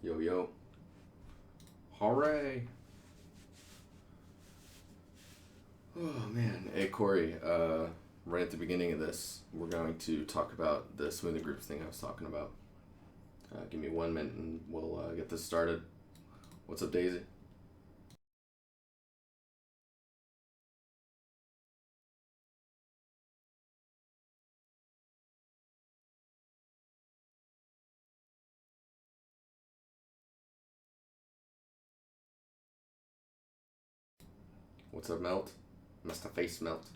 Yo, yo. Hooray. Oh, man. Hey, Corey, right at the beginning of this, we're going to talk about the smoothing groups thing I was talking about. Give me 1 minute and we'll get this started. What's up, Daisy? What's up, Melt? Mr. Face Melt.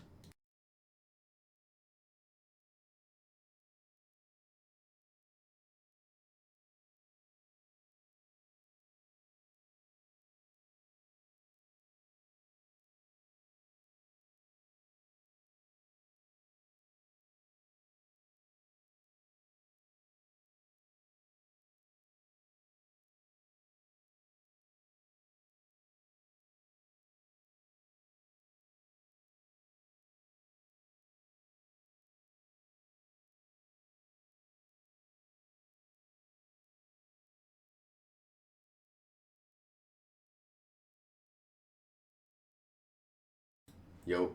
Yo.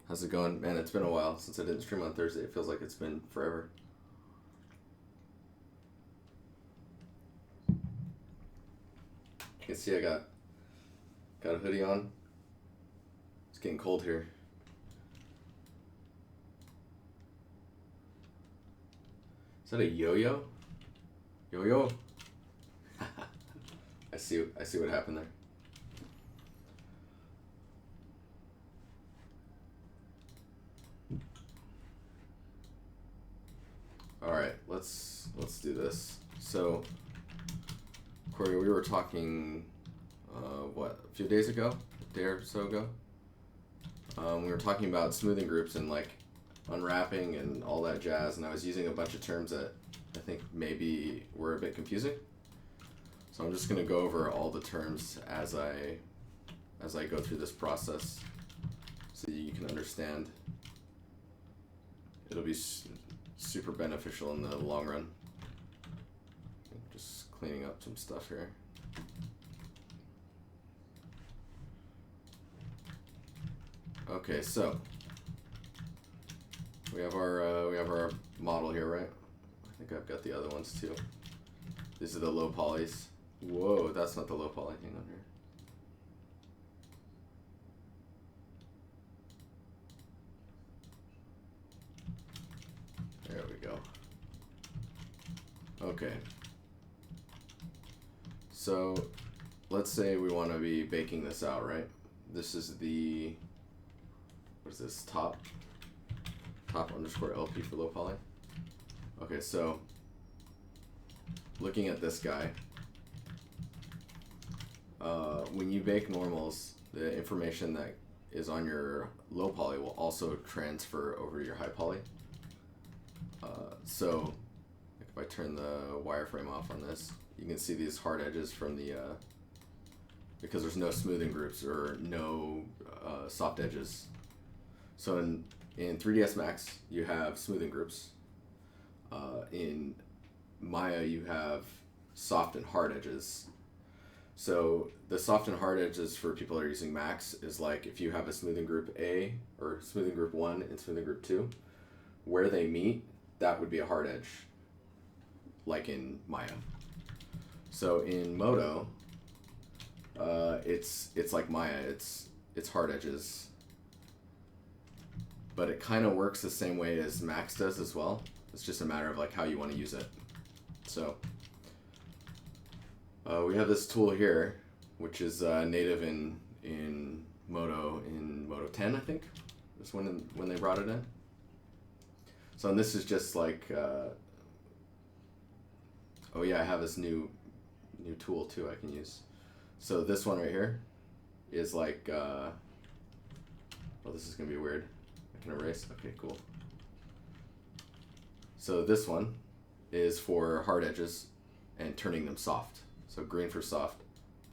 How's it going? Man, it's been a while since I didn't stream on Thursday. It feels like it's been forever. You can see I got a hoodie on. It's getting cold here. Is that a yo-yo? Yo-yo? I see what happened there. All right, let's do this. So, Corey, we were talking, a few days ago, a day or so ago. We were talking about smoothing groups and like unwrapping and all that jazz, and I was using a bunch of terms that I think maybe were a bit confusing. So I'm just gonna go over all the terms as I go through this process, so you can understand. It'll be super beneficial in the long run. Just cleaning up some stuff here. Okay, so we have our model here, right? I think I've got the other ones too. These are the low polys. Whoa, that's not the low poly. Hang on here. There we go. Okay. So let's say we want to be baking this out, right? This is the, what is this, top underscore LP for low poly. Okay, so looking at this guy, when you bake normals, the information that is on your low poly will also transfer over to your high poly. So if I turn the wireframe off on this, you can see these hard edges from the, because there's no smoothing groups or no soft edges. So in 3ds Max, you have smoothing groups. In Maya, you have soft and hard edges. So the soft and hard edges for people that are using Max is like if you have a smoothing group A or smoothing group 1 and smoothing group 2, where they meet, that would be a hard edge, like in Maya. So in Modo, it's like Maya, it's hard edges, but it kind of works the same way as Max does as well. It's just a matter of like how you want to use it. So we have this tool here, which is native in Modo 10, I think. That's when they brought it in. So and this is just like, oh yeah, I have this new tool too I can use. So this one right here is like, well, this is gonna be weird. I can erase. Okay, cool. So this one is for hard edges and turning them soft. So green for soft.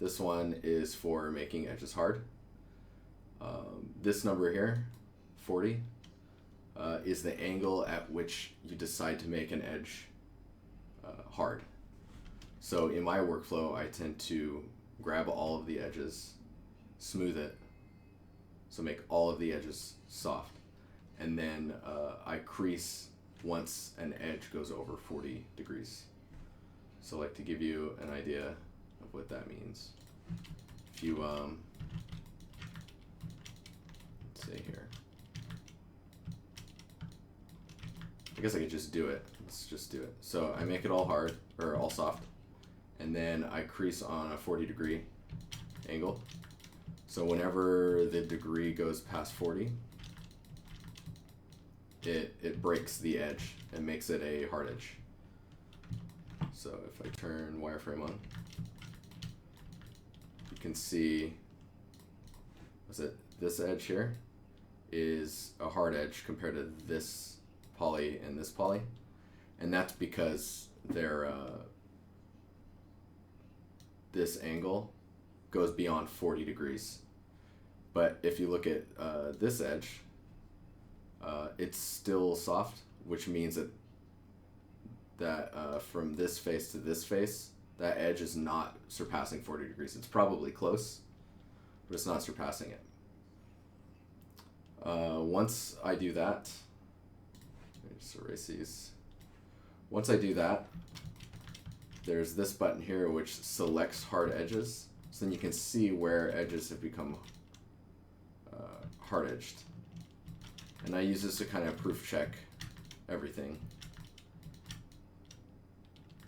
This one is for making edges hard. This number here, 40, is the angle at which you decide to make an edge hard. So in my workflow, I tend to grab all of the edges, smooth it, so make all of the edges soft, and then I crease once an edge goes over 40 degrees. So like to give you an idea of what that means, if you let's say here, I guess I could just do it. Let's just do it. So I make it all hard, or all soft, and then I crease on a 40-degree angle. So whenever the degree goes past 40, it breaks the edge and makes it a hard edge. So if I turn wireframe on, you can see, this edge here is a hard edge compared to this poly and this poly, and that's because this angle goes beyond 40 degrees. But if you look at this edge, it's still soft, which means that from this face to this face, that edge is not surpassing 40 degrees. It's probably close, but it's not surpassing it. Once I do that, let me just erase these. Once I do that, there's this button here which selects hard edges. So then you can see where edges have become hard edged. And I use this to kind of proof check everything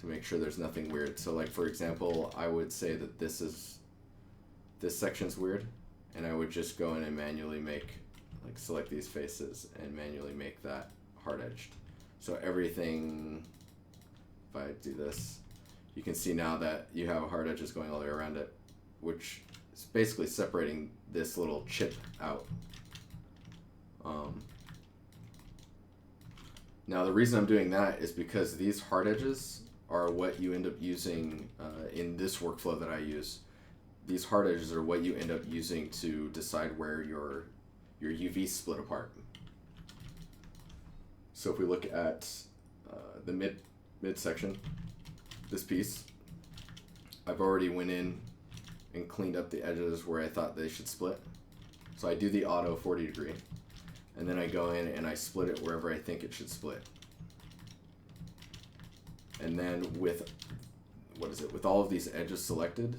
to make sure there's nothing weird. So like for example, I would say that this section's weird, and I would just go in and manually select these faces and manually make that hard edged. So everything, if I do this, you can see now that you have hard edges going all the way around it, which is basically separating this little chip out. Now the reason I'm doing that is because these hard edges are what you end up using in this workflow that I use. These hard edges are what you end up using to decide where your UV split apart. So if we look at the mid section, this piece, I've already went in and cleaned up the edges where I thought they should split. So I do the auto 40 degree, and then I go in and I split it wherever I think it should split. And then with all of these edges selected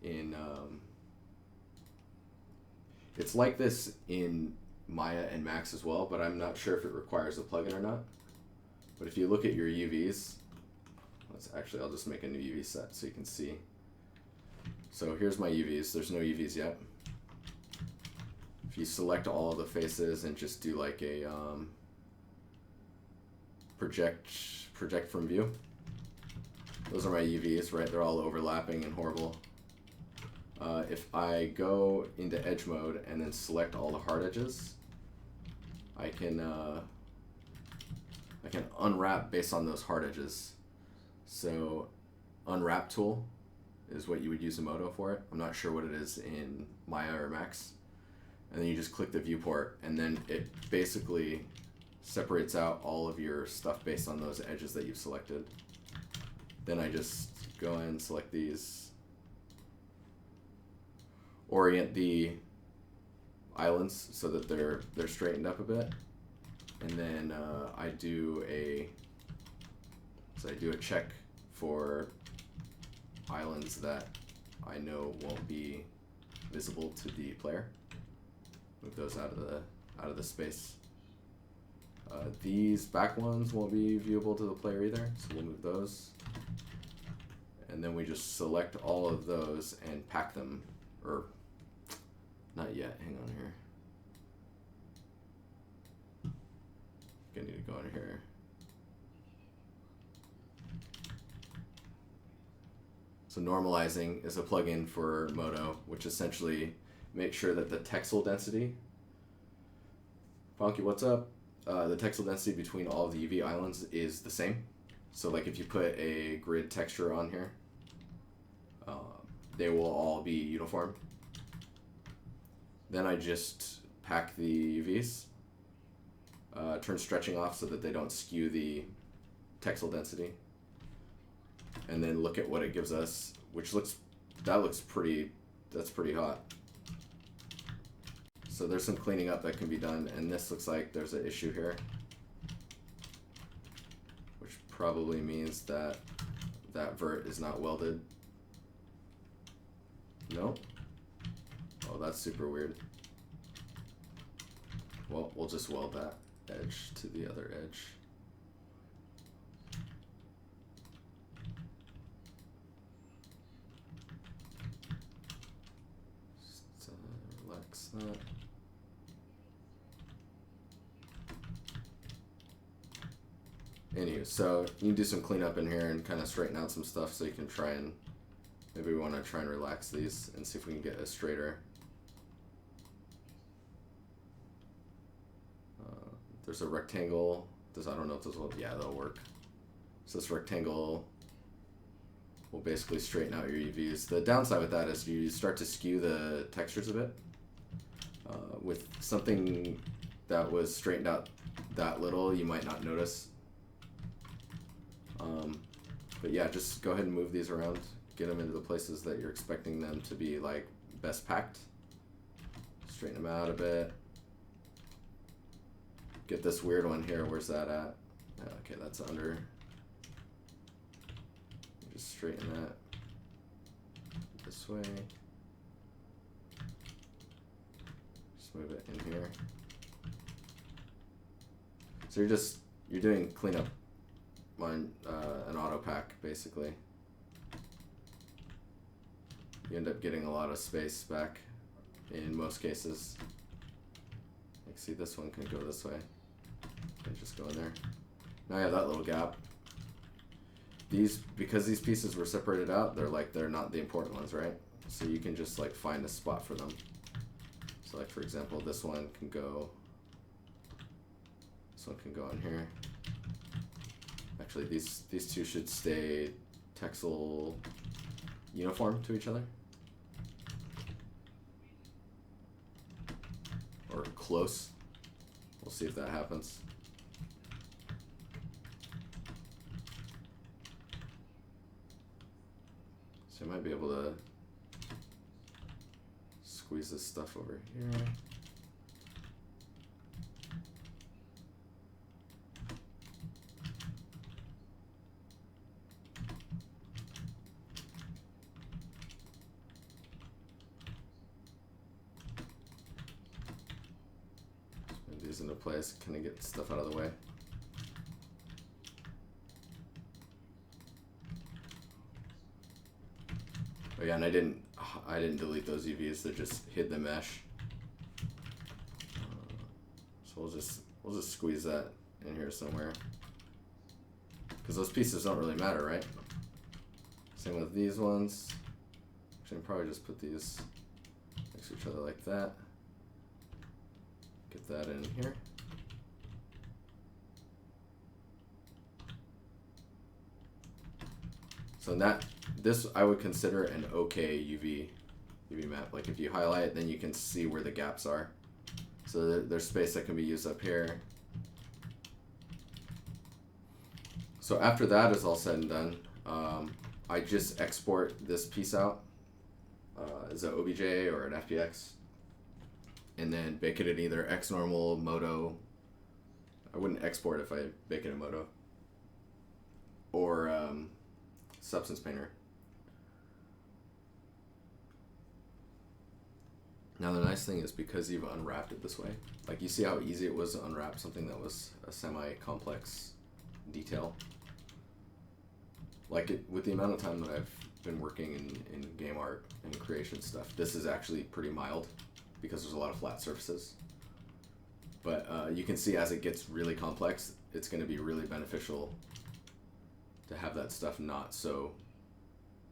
in it's like this in Maya and Max as well, but I'm not sure if it requires a plugin or not. But if you look at your UVs, I'll just make a new UV set so you can see. So here's my UVs. There's no UVs yet. If you select all of the faces and just do like a project from view, those are my UVs, right? They're all overlapping and horrible. If I go into edge mode and then select all the hard edges, I can unwrap based on those hard edges. So unwrap tool is what you would use in Modo for it. I'm not sure what it is in Maya or Max. And then you just click the viewport, and then it basically separates out all of your stuff based on those edges that you've selected. Then I just go in and select these, orient the islands so that they're straightened up a bit, and then I do a check for islands that I know won't be visible to the player. Move those out of the space. These back ones won't be viewable to the player either, so we'll move those. And then we just select all of those and pack them, or not yet, hang on here. I need to go in here. So normalizing is a plugin for Modo, which essentially makes sure that the texel density, Funky, what's up? The texel density between all of the UV islands is the same. So like if you put a grid texture on here, they will all be uniform. Then I just pack the UVs, turn stretching off so that they don't skew the texel density. and then look at what it gives us, which that's pretty hot. So there's some cleaning up that can be done, and this looks like there's an issue here, which probably means that that vert is not welded. No? Oh, that's super weird. Well, we'll just weld that edge to the other edge. Just relax that. Anyway, so you can do some cleanup in here and kind of straighten out some stuff, so you can try and, maybe we want to try and relax these and see if we can get a straighter. There's a rectangle. I don't know if this will, yeah, that'll work. So this rectangle will basically straighten out your UVs. The downside with that is you start to skew the textures a bit. With something that was straightened out that little, you might not notice. But yeah, just go ahead and move these around. Get them into the places that you're expecting them to be like best packed. Straighten them out a bit. Get this weird one here. Where's that at? Okay, that's under. Just straighten that this way. Just move it in here. So you're doing cleanup on an auto pack basically. You end up getting a lot of space back in most cases. Like, see, this one can go this way. Okay, just go in there. Now I have that little gap. Because these pieces were separated out, they're not the important ones, right? So you can just like find a spot for them. So like, for example, this one can go in here. Actually, these two should stay texel uniform to each other. Or close. We'll see if that happens. So I might be able to squeeze this stuff over here. These into place, kind of get stuff out of the way. Oh yeah, and I didn't delete those UVs. They just hid the mesh. So we'll just squeeze that in here somewhere, because those pieces don't really matter, right? Same with these ones. Actually, I'll probably just put these next to each other like that. Get that in here. So this I would consider an okay UV map. Like if you highlight it, then you can see where the gaps are. So there's space that can be used up here. So after that is all said and done, I just export this piece out as an OBJ or an FBX, and then bake it in either XNormal, Modo. I wouldn't export if I bake it in Modo, or Substance Painter. Now the nice thing is, because you've unwrapped it this way, like you see how easy it was to unwrap something that was a semi-complex detail. Like with the amount of time that I've been working in game art and creation stuff, this is actually pretty mild because there's a lot of flat surfaces. But you can see as it gets really complex, it's going to be really beneficial to have that stuff not so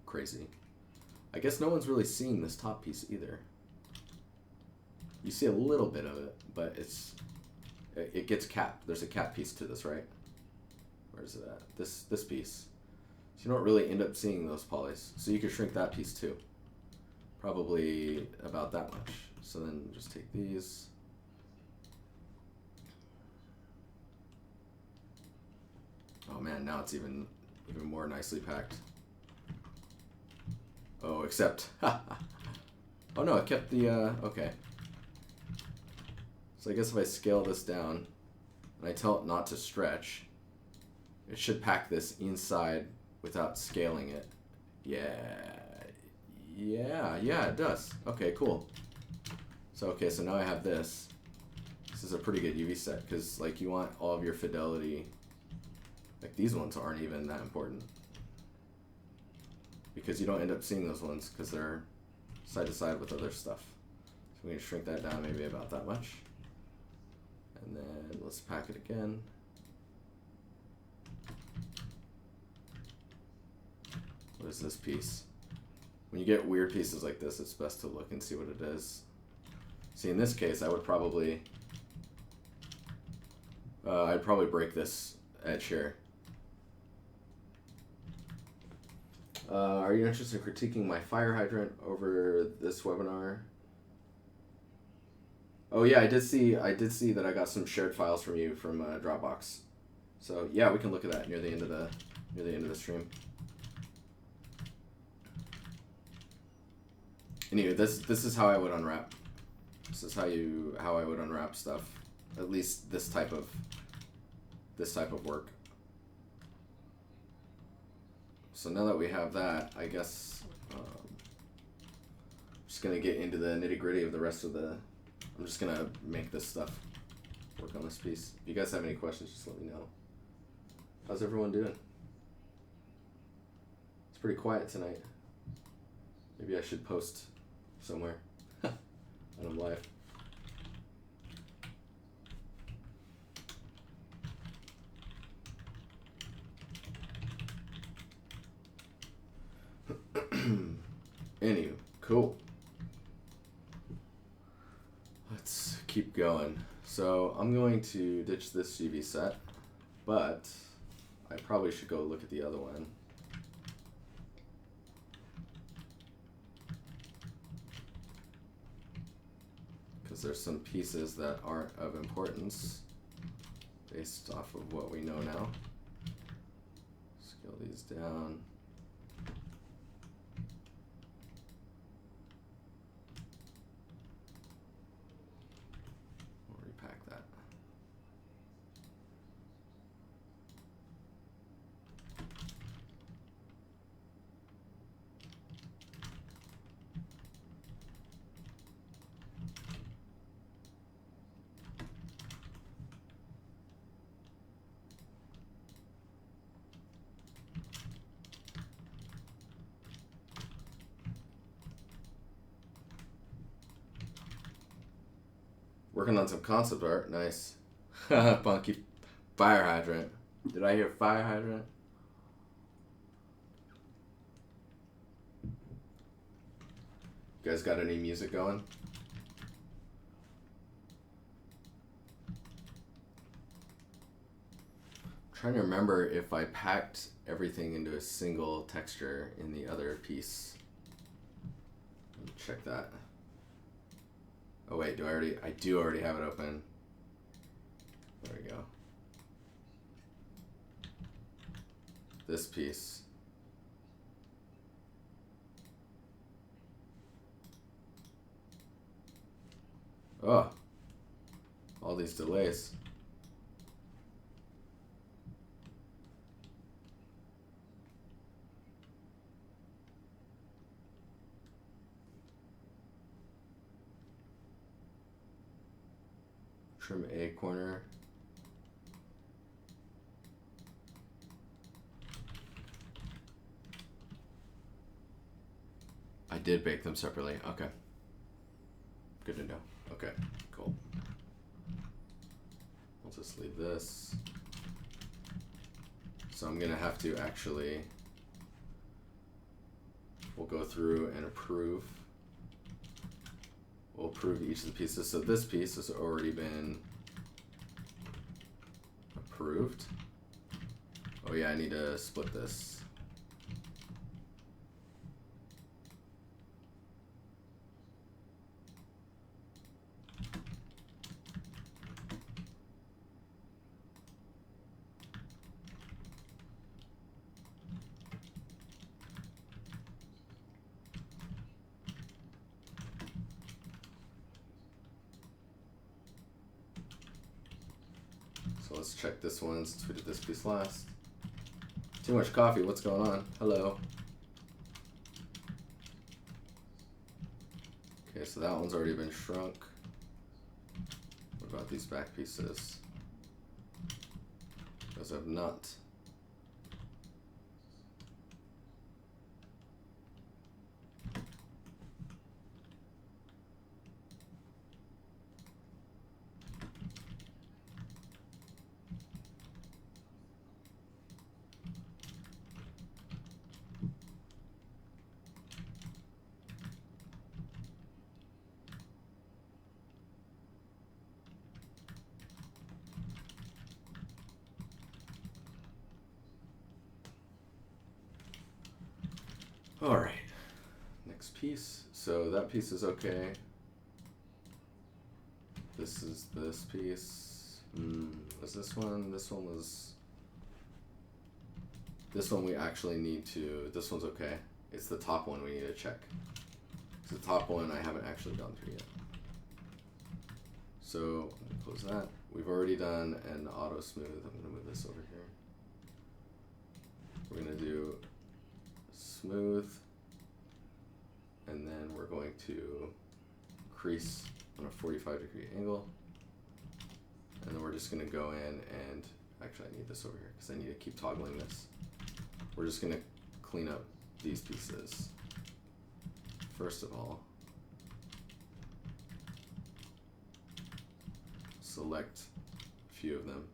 crazy. I guess no one's really seeing this top piece either. You see a little bit of it, but it gets capped. There's a cap piece to this, right? Where's it at? This piece. So you don't really end up seeing those polys. So you could shrink that piece too. Probably about that much. So then just take these. Oh man, now it's even even more nicely packed. Oh, except, oh no, it kept the, okay. So I guess if I scale this down, and I tell it not to stretch, it should pack this inside without scaling it. Yeah, it does. Okay, cool. So now I have this. This is a pretty good UV set, because, like, you want all of your fidelity, like, these ones aren't even that important. Because you don't end up seeing those ones, because they're side to side with other stuff. So we're going to shrink that down maybe about that much. And then let's pack it again. What is this piece? When you get weird pieces like this, it's best to look and see what it is. See, in this case, I would probably, I'd probably break this edge here. Are you interested in critiquing my fire hydrant over this webinar? Oh yeah, I did see that I got some shared files from you from Dropbox. So yeah, we can look at that near the end of the stream. Anyway, this is how I would unwrap. This is how I would unwrap stuff. At least this type of work. So now that we have that, I guess I'm just gonna get into the nitty-gritty of the rest of the. I'm just gonna make this stuff work on this piece. If you guys have any questions, just let me know. How's everyone doing? It's pretty quiet tonight. Maybe I should post somewhere when I'm live. Anywho, cool. Let's keep going. So I'm going to ditch this UV set, but I probably should go look at the other one. Because there's some pieces that aren't of importance based off of what we know now. Scale these down. Working on some concept art. Nice. Funky fire hydrant. Did I hear fire hydrant? You guys got any music going? I'm trying to remember if I packed everything into a single texture in the other piece. Let me check that. Oh wait, I do already have it open. There we go. This piece. Oh, all these delays. Trim A corner. I did bake them separately. Okay. Good to know. Okay, cool. I'll just leave this. So I'm gonna have to actually, we'll go through and approve. We'll approve each of the pieces. So this piece has already been approved. Oh yeah, I need to split this. So let's check this one since we did this piece last. Too much coffee, what's going on? Hello. Okay, so that one's already been shrunk. What about these back pieces? Those have not. All right, next piece. So that piece is okay. This is this piece. Was this one? This one was. This one we actually need to. This one's okay. It's the top one we need to check. It's the top one I haven't actually gone through yet. So I'm gonna close that. We've already done an auto smooth. I'm gonna move this over here. We're gonna do smooth, and then we're going to crease on a 45-degree angle, and then we're just going to go in and actually I need this over here because I need to keep toggling this. We're just going to clean up these pieces. First of all, select a few of them.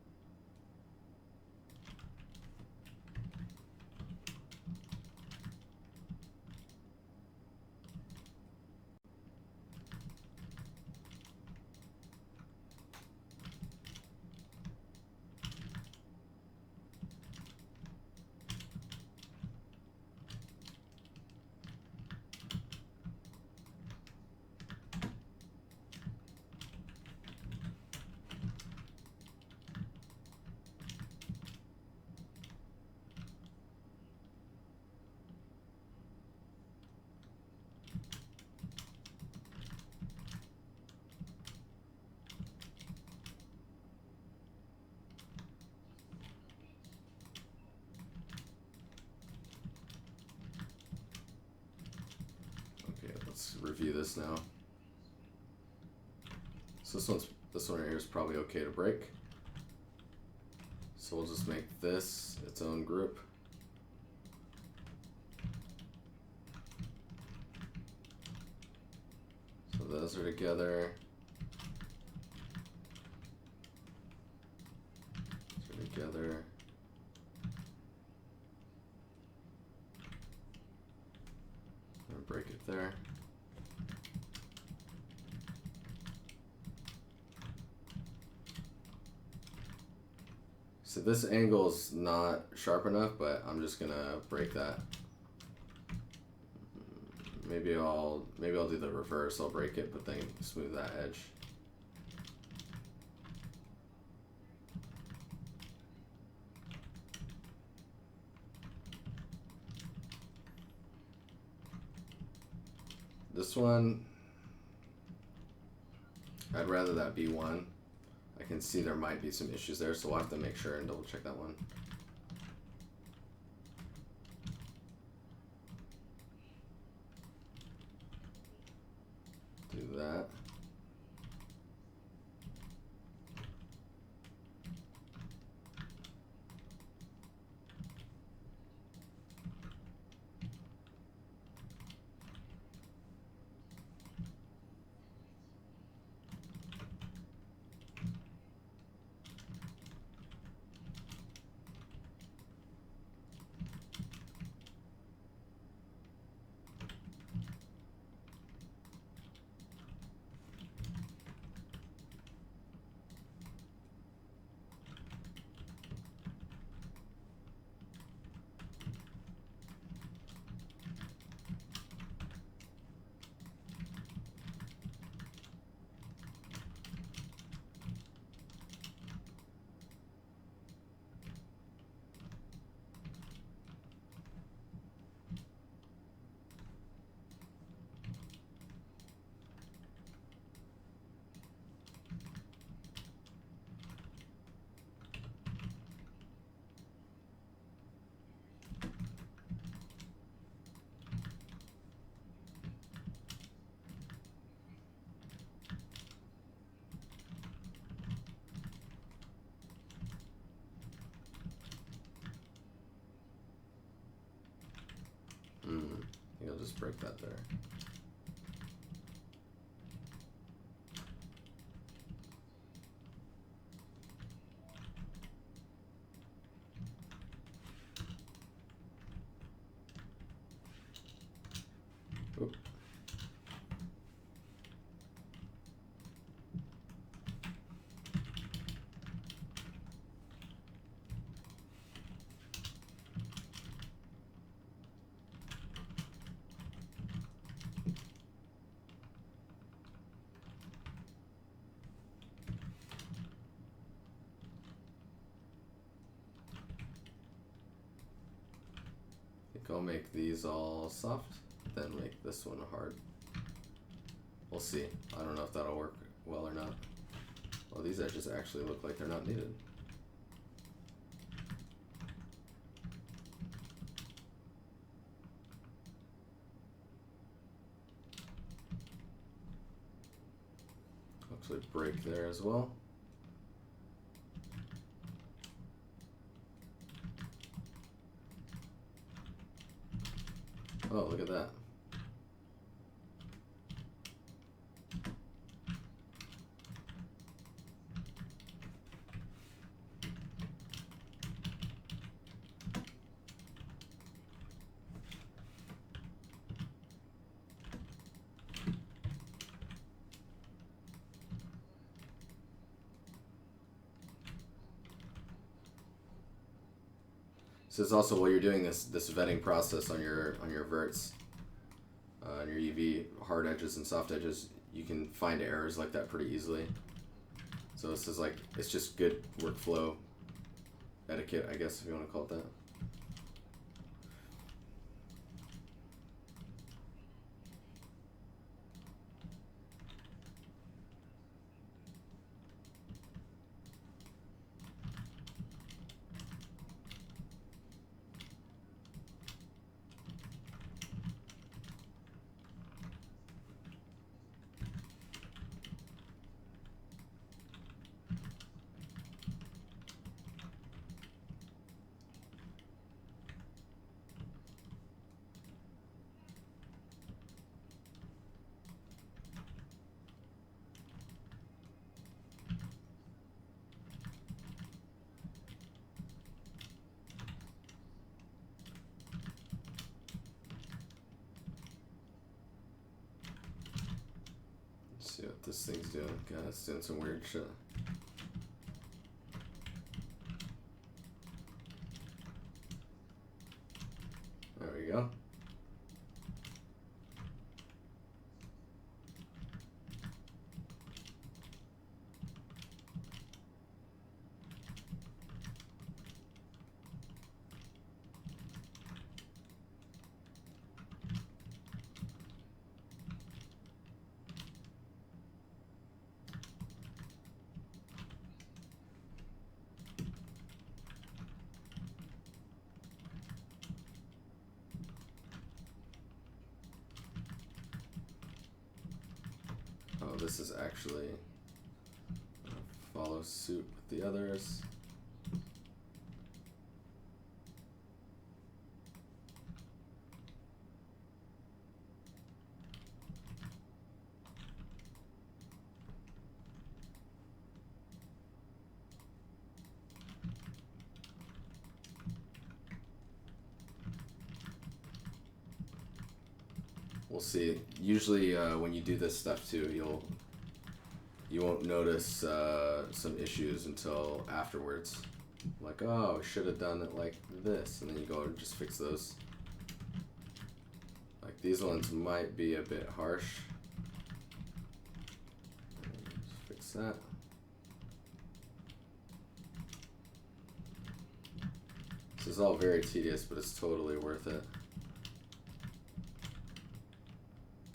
Let's review this now. So this one right here is probably okay to break. So we'll just make this its own group. So those are together. Those are together. And break it there. So this angle's not sharp enough, but I'm just gonna break that. Maybe I'll do the reverse. I'll break it, but then smooth that edge. This one, I'd rather that be one. I can see there might be some issues there, so we'll have to make sure and double check that one. Do that. just break that there. Oop. I'll make these all soft, then make this one hard. We'll see. I don't know if that'll work well or not. Well, these edges actually look like they're not needed. Actually break there as well. Oh, look at that. So it's also while you're doing this vetting process on your verts, on your UV hard edges and soft edges, you can find errors like that pretty easily. So this is like, it's just good workflow etiquette, I guess, if you want to call it that. See what this thing's doing. God, it's doing some weird shit. There we go. Oh, this is actually follow suit with the others. We'll see. Usually when you do this stuff too, you won't notice some issues until afterwards. Like, oh, should have done it like this, and then you go and just fix those. Like these ones might be a bit harsh. Just fix that. This is all very tedious, but it's totally worth it.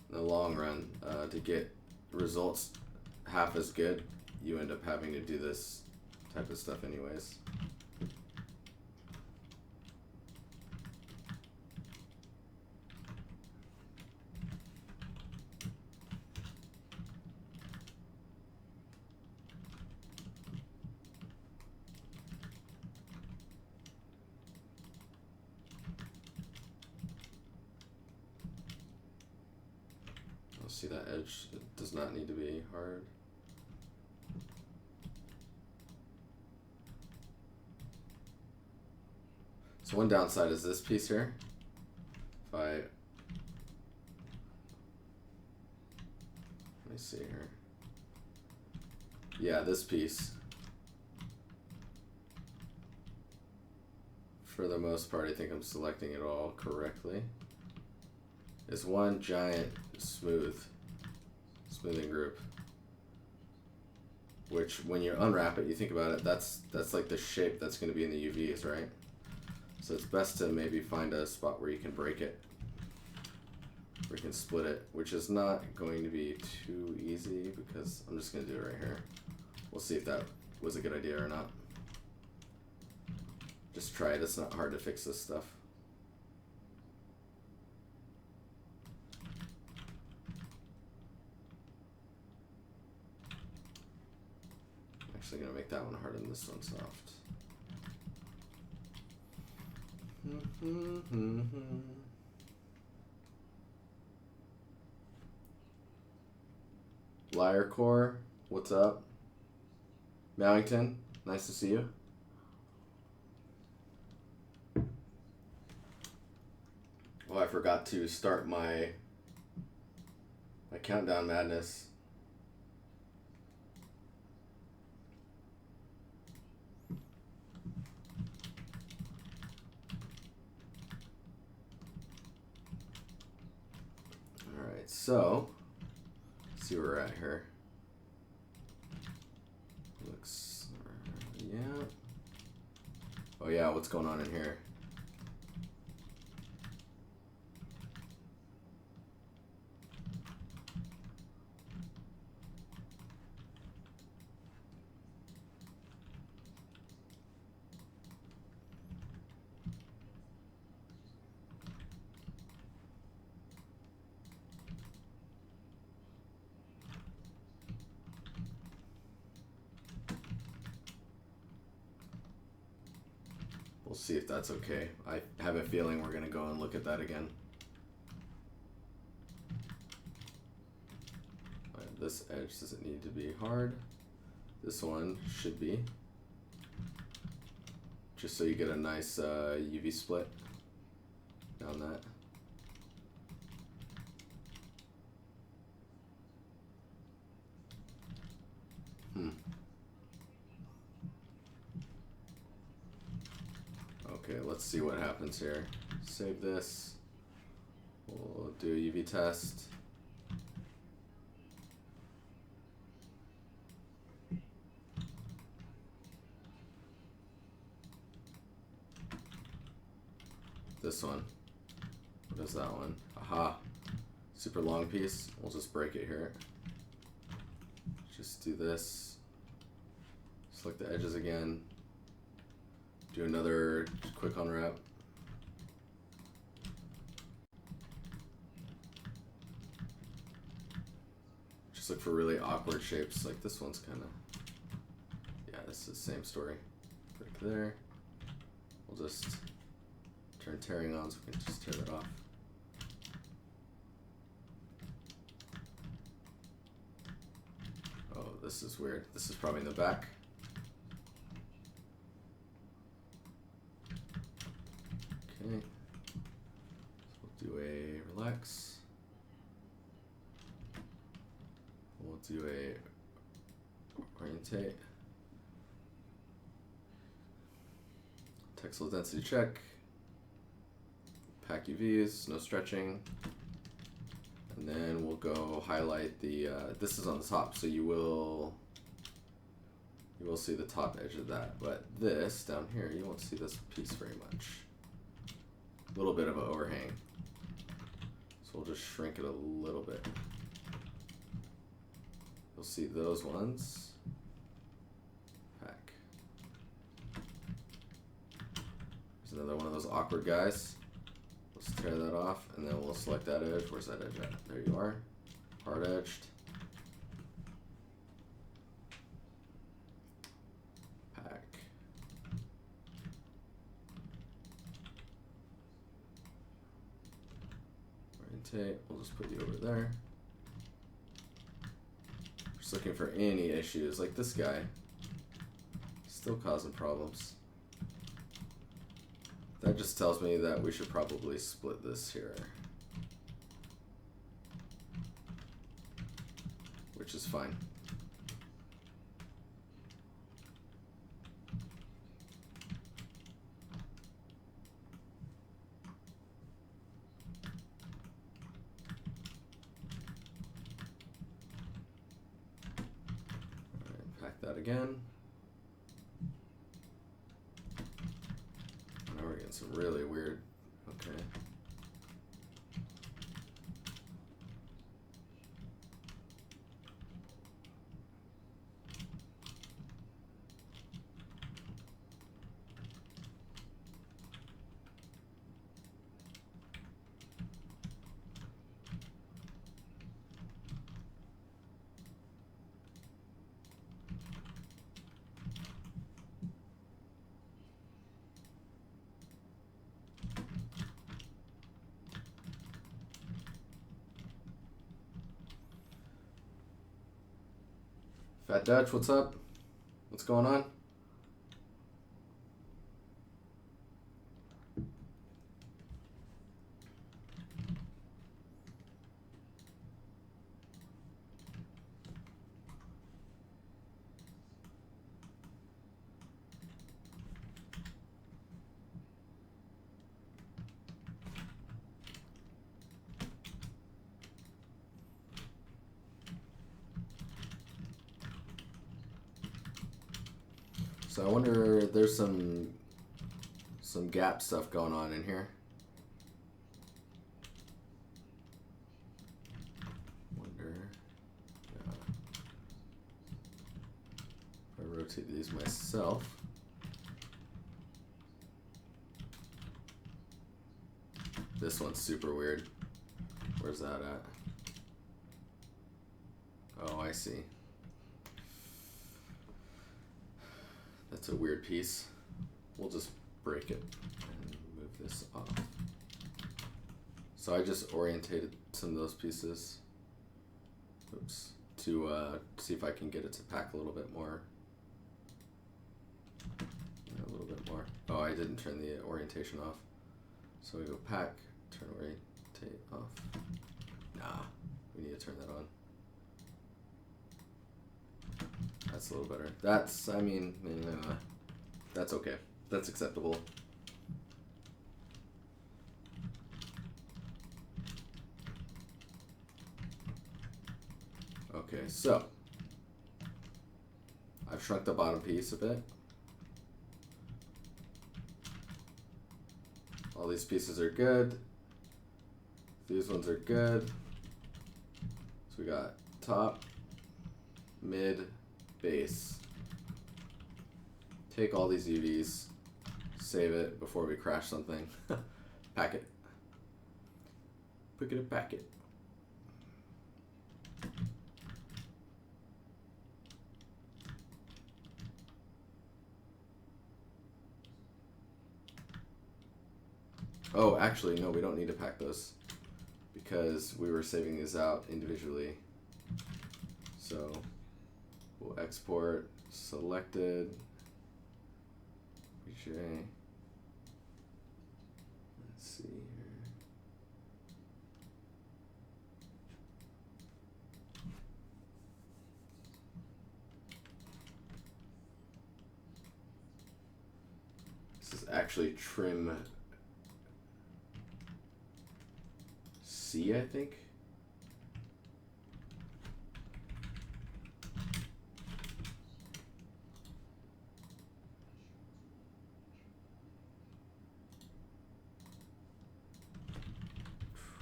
In the long run, to get results half as good, you end up having to do this type of stuff anyways. See that edge? It does not need to be hard. So one downside is this piece here. If I, let me see here. Yeah, this piece, for the most part, I think I'm selecting it all correctly, is one giant smoothing group. Which, when you unwrap it, you think about it, that's like the shape that's going to be in the UVs, right? So it's best to maybe find a spot where you can break it, where you can split it, which is not going to be too easy because I'm just going to do it right here. We'll see if that was a good idea or not. Just try it. It's not hard to fix this stuff. I'm actually going to make that one hard and this one soft. Liar Core, what's up? Mallington, nice to see you. Oh, I forgot to start my countdown madness. Alright, so let's see where we're at here. Looks, yeah. Oh yeah, what's going on in here? We'll see if that's okay. I have a feeling we're gonna go and look at that again. Right, this edge doesn't need to be hard. This one should be. Just so you get a nice UV split down that. Okay, let's see what happens here. Save this. We'll do a UV test. This one. What is that one? Aha. Super long piece. We'll just break it here. Just do this. Select the edges again. Do another quick unwrap. Just look for really awkward shapes. Like this one's kind of, yeah, this is the same story. Break there. We'll just turn tearing on so we can just tear that off. Oh, this is weird. This is probably in the back. Okay, so we'll do a relax. We'll do a orientate. Textile density check. Pack UVs, no stretching. And then we'll go highlight the, this is on the top, so you will see the top edge of that. But this down here, you won't see this piece very much. A little bit of an overhang. So we'll just shrink it a little bit. You'll see those ones. Pack. There's another one of those awkward guys. Let's tear that off, and then we'll select that edge. Where's that edge at? There you are. Hard edged. Pack. Orientate. We'll just put you over there. Just looking for any issues, like this guy. Still causing problems. That just tells me that we should probably split this here. Which is fine. Alright, pack that again. Now we're getting some really weird, okay. Fat Dutch, what's up? What's going on? So I wonder if there's some gap stuff going on in here. Wonder, yeah. If I rotate these myself. This one's super weird. Where's that at? Oh, I see. That's a weird piece. We'll just break it and move this off. So I just orientated some of those pieces, oops, to see if I can get it to pack a little bit more. Yeah, a little bit more. Oh, I didn't turn the orientation off. So we go pack, turn orientate off. Nah, we need to turn that on. That's a little better. That's, I mean, that's okay. That's acceptable. Okay, so I've shrunk the bottom piece a bit. All these pieces are good. These ones are good. So we got top, mid, base. Take all these UVs, save it before we crash something. Pack it. Pick it and pack it. Oh, actually, no, we don't need to pack those because we were saving these out individually. So we'll export selected BJ. Let's see here. This is actually trim C, I think.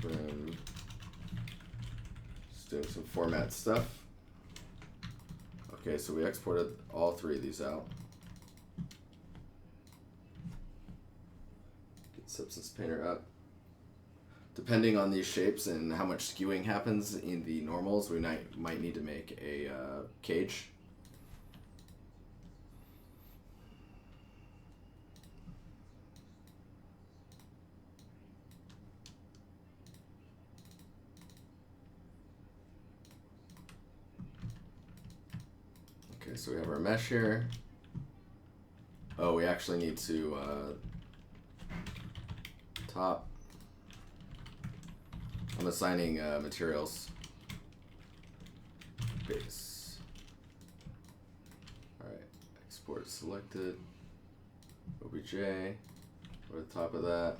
Trim. Just doing some format stuff. Okay, so we exported all three of these out. Get Substance Painter up. Depending on these shapes and how much skewing happens in the normals, we might need to make a cage. so we have our mesh here. Oh, we actually need to top. I'm assigning materials. Base. Alright, export selected. OBJ. Over the top of that.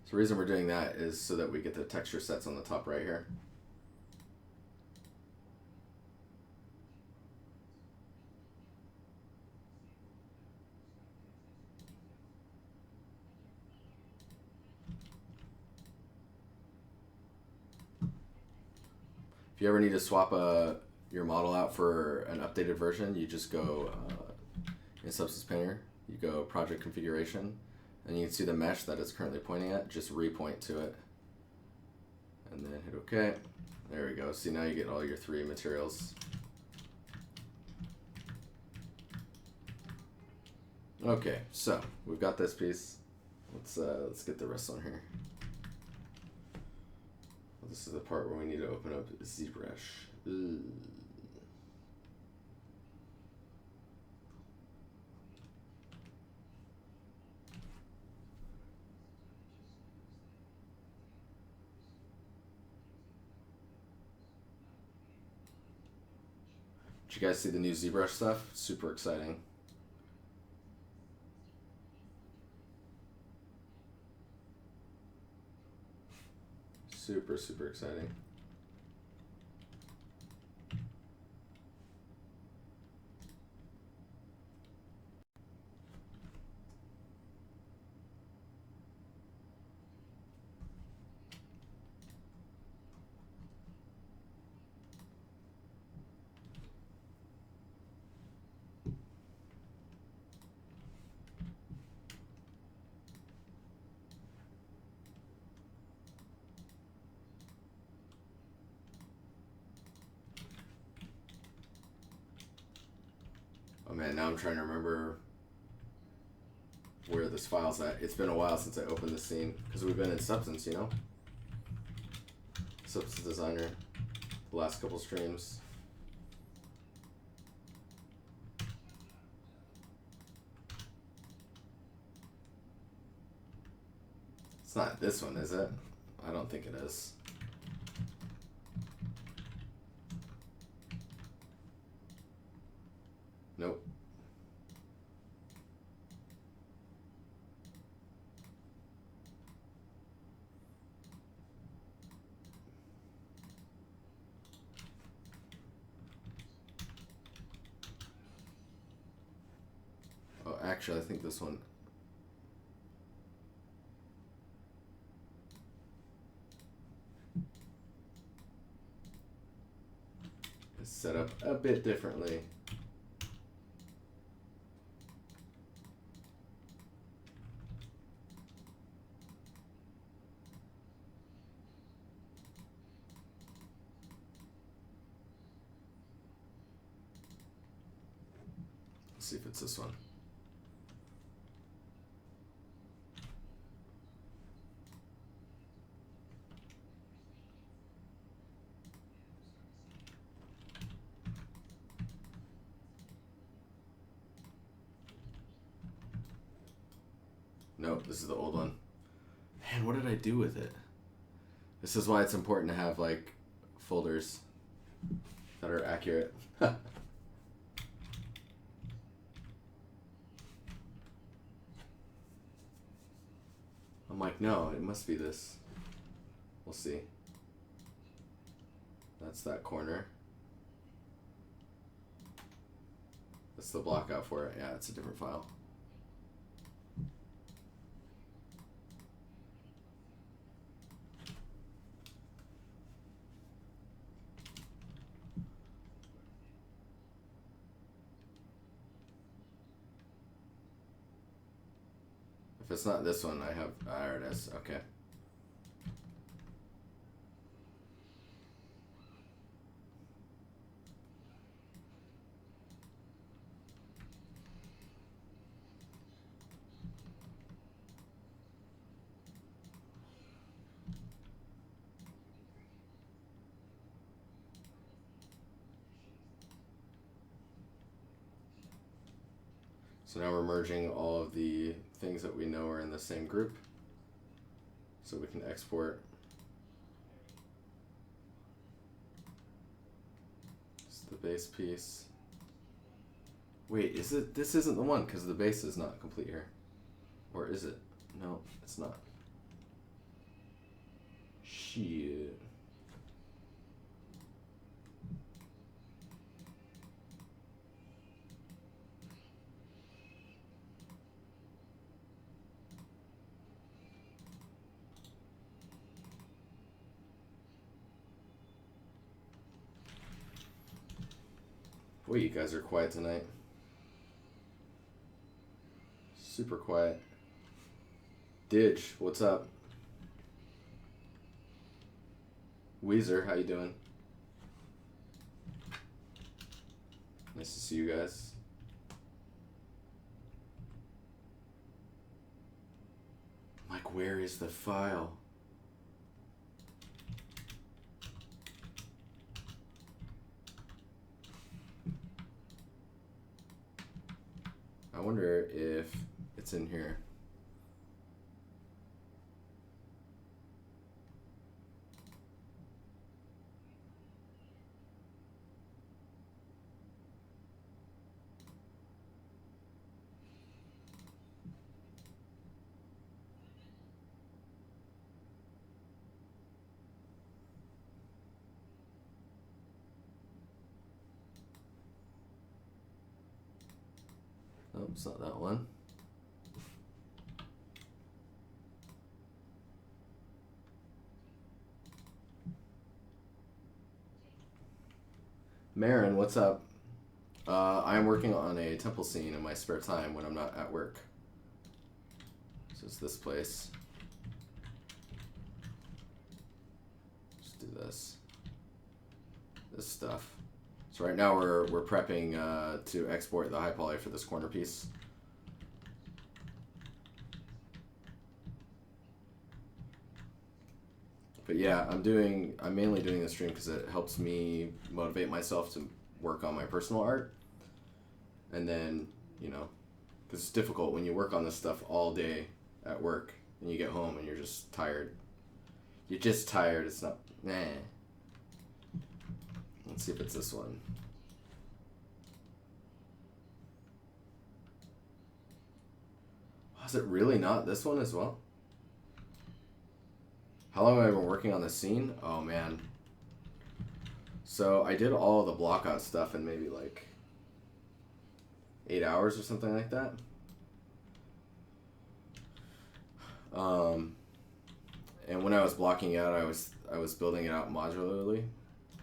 So the reason we're doing that is so that we get the texture sets on the top right here. If you ever need to swap your model out for an updated version, you just go in Substance Painter, you go Project Configuration, and you can see the mesh that it's currently pointing at, just repoint to it. And then hit OK. There we go. See, now you get all your 3 materials. Okay, so we've got this piece. Let's get the rest on here. This is the part where we need to open up ZBrush. Ugh. Did you guys see the new ZBrush stuff? Super exciting. Super, super exciting. Oh man, now I'm trying to remember where this file's at. It's been a while since I opened the scene, because we've been in Substance, you know? Substance Designer, the last couple streams. It's not this one, is it? I don't think it is. Nope. Oh, actually, I think this one. Is set up a bit differently. See if it's this one. Nope, this is the old one. Man, what did I do with it? This is why it's important to have like folders that are accurate. I'm like, no, it must be this. We'll see. That's that corner. That's the block out for it. Yeah, it's a different file. If it's not this one, I have, there it is, okay. So now we're merging all of the things that we know are in the same group, so we can export. It's the base piece. Wait, is it? This isn't the one because the base is not complete here. Or is it? No, it's not. Shit. Boy, you guys are quiet tonight. Super quiet. Didge, what's up? Weezer, how you doing? Nice to see you guys. Like, where is the file? I wonder if it's in here. Oh, it's not that one. Marin, what's up? I'm working on a temple scene in my spare time when I'm not at work. So it's this place. Just do this. This stuff. So right now we're prepping to export the high poly for this corner piece. But yeah, I'm mainly doing this stream because it helps me motivate myself to work on my personal art. And then, you know, because it's difficult when you work on this stuff all day at work and you get home and you're just tired. You're just tired. It's not, nah. Let's see if it's this one. Was it really not this one as well? How long have I been working on this scene? Oh man. So I did all of the blockout stuff in maybe like 8 hours or something like that. And when I was blocking out, I was building it out modularly.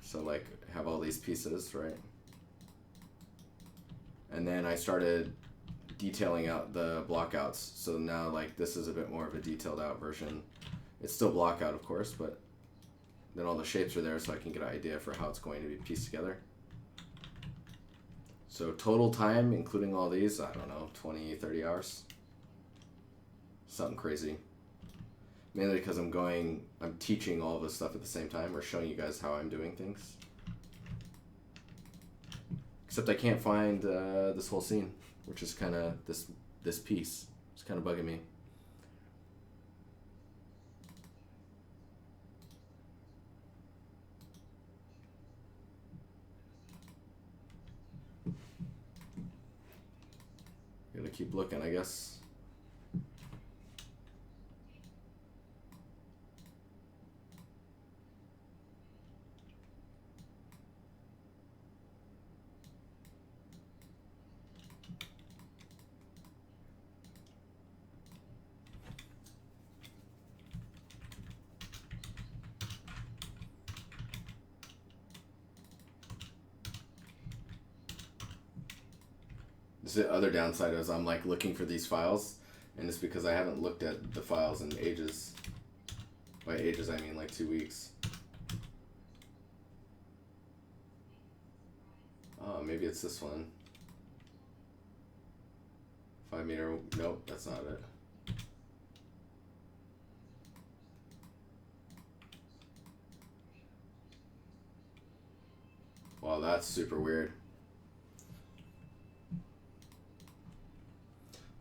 So like have all these pieces, right? And then I started detailing out the blockouts. So now like this is a bit more of a detailed out version. It's still blockout, of course, but then all the shapes are there so I can get an idea for how it's going to be pieced together. So total time, including all these, I don't know, 20, 30 hours. Something crazy. Mainly because I'm teaching all of this stuff at the same time, or showing you guys how I'm doing things. Except I can't find this whole scene, which is kind of this piece. It's kind of bugging me. Gotta keep looking, I guess. The other downside is I'm like looking for these files, and it's because I haven't looked at the files in ages. By ages I mean like 2 weeks. Oh, maybe it's this one. 5 meter, nope, that's not it. Wow, that's super weird.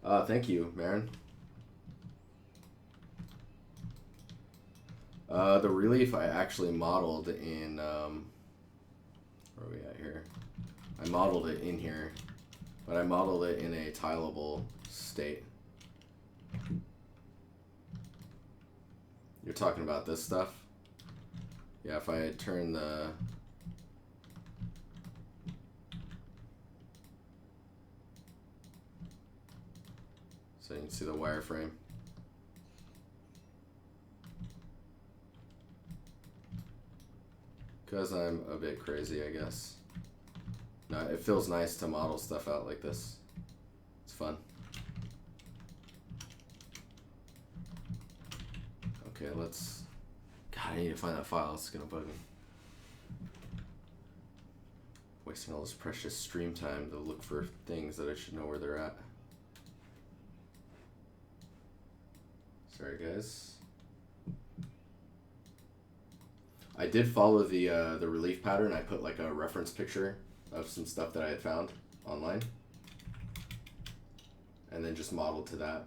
Thank you, Marin. The relief I actually modeled in, where are we at here? I modeled it in here, but I modeled it in a tileable state. You're talking about this stuff? Yeah, if I turn the... So you can see the wireframe. Because I'm a bit crazy, I guess. No, it feels nice to model stuff out like this. It's fun. Okay, let's... God, I need to find that file. It's gonna bug me. Wasting all this precious stream time to look for things that I should know where they're at. Sorry, guys. I did follow the relief pattern. I put like a reference picture of some stuff that I had found online, and then just modeled to that.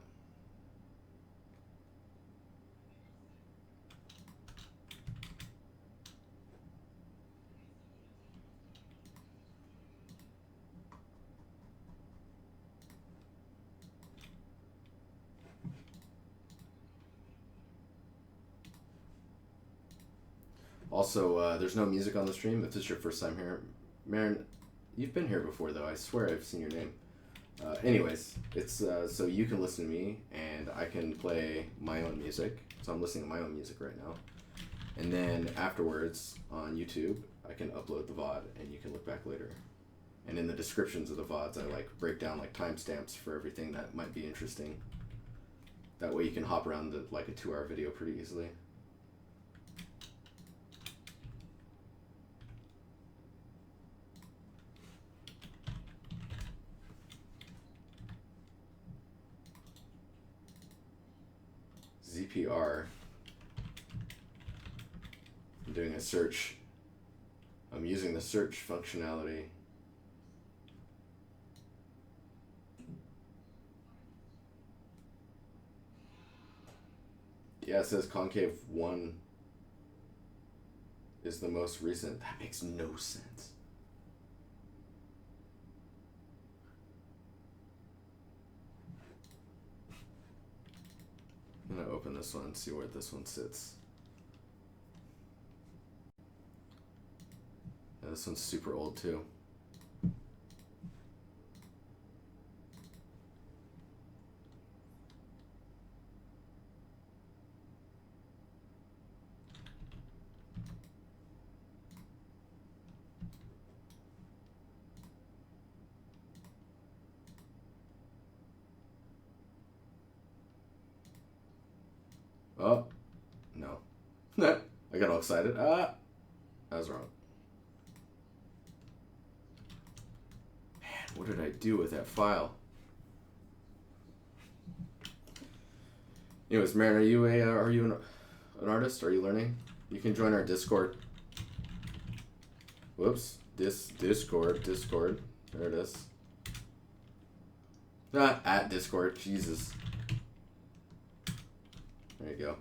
Also, there's no music on the stream. If this is your first time here, Marin, you've been here before though. I swear I've seen your name. Anyways, it's so you can listen to me and I can play my own music. So I'm listening to my own music right now. And then afterwards on YouTube, I can upload the VOD and you can look back later. And in the descriptions of the VODs, I like break down like timestamps for everything that might be interesting. That way you can hop around the, like a 2-hour video pretty easily. ZPR. I'm doing a search. I'm using the search functionality. Yeah, it says concave 1 is the most recent. That makes no sense. I'm gonna open this one and see where this one sits. Yeah, this one's super old too. Oh, no. I got all excited. I was wrong. Man, what did I do with that file? Anyways, Marin, are you an artist? Are you learning? You can join our Discord. Whoops. Discord. There it is. At Discord. Jesus. There you go.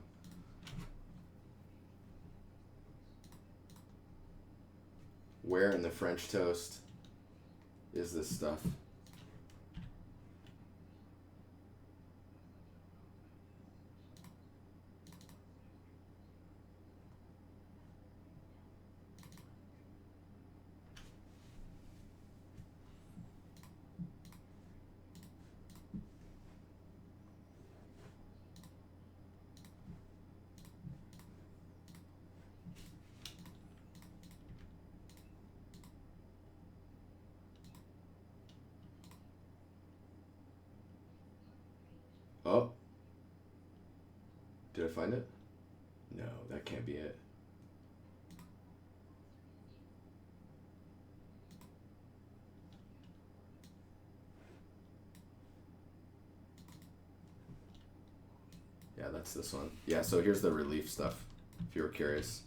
Where in the French toast is this stuff? Oh. Did I find it? No, that can't be it. Yeah, that's this one. Yeah, so here's the relief stuff, if you were curious.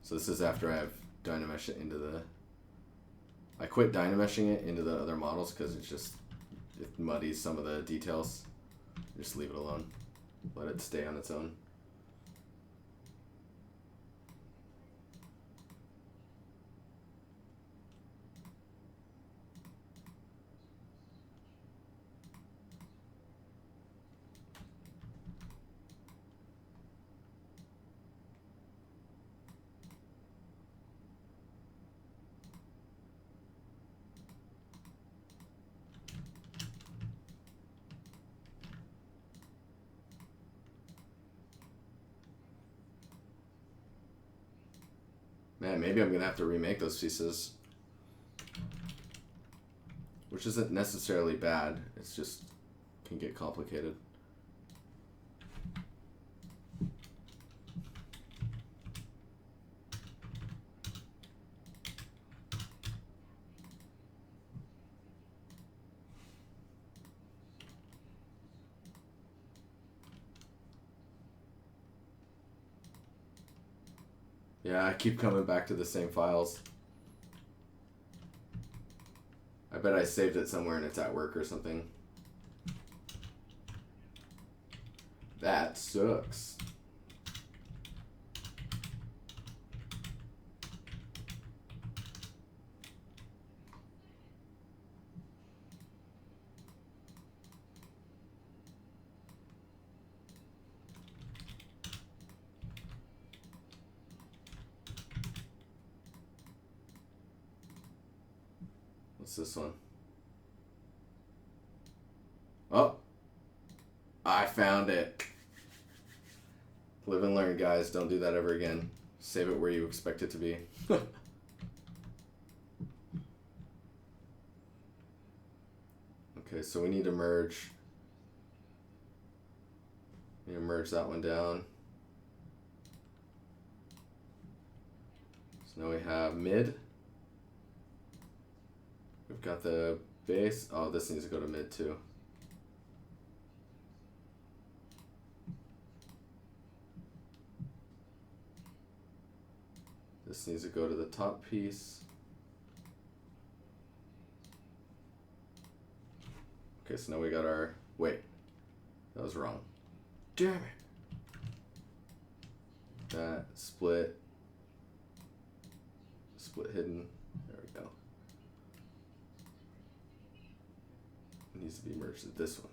So this is after I've Dynameshed it into the... I quit Dynameshing it into the other models because it's just it muddies some of the details. Just leave it alone. Let it stay on its own. Man, maybe I'm gonna have to remake those pieces. Which isn't necessarily bad, it's just can get complicated. Yeah, I keep coming back to the same files. I bet I saved it somewhere and it's at work or something. That sucks. What's this one? Oh, I found it. Live and learn, guys. Don't do that ever again. Save it where you expect it to be. Okay, so we need to merge. We need to merge that one down. So now we have mid. We've got the base. Oh, this needs to go to mid too. This needs to go to the top piece. Okay, so now we got our, wait, that was wrong. Damn it. That split hidden, there we go. It needs to be merged with this one.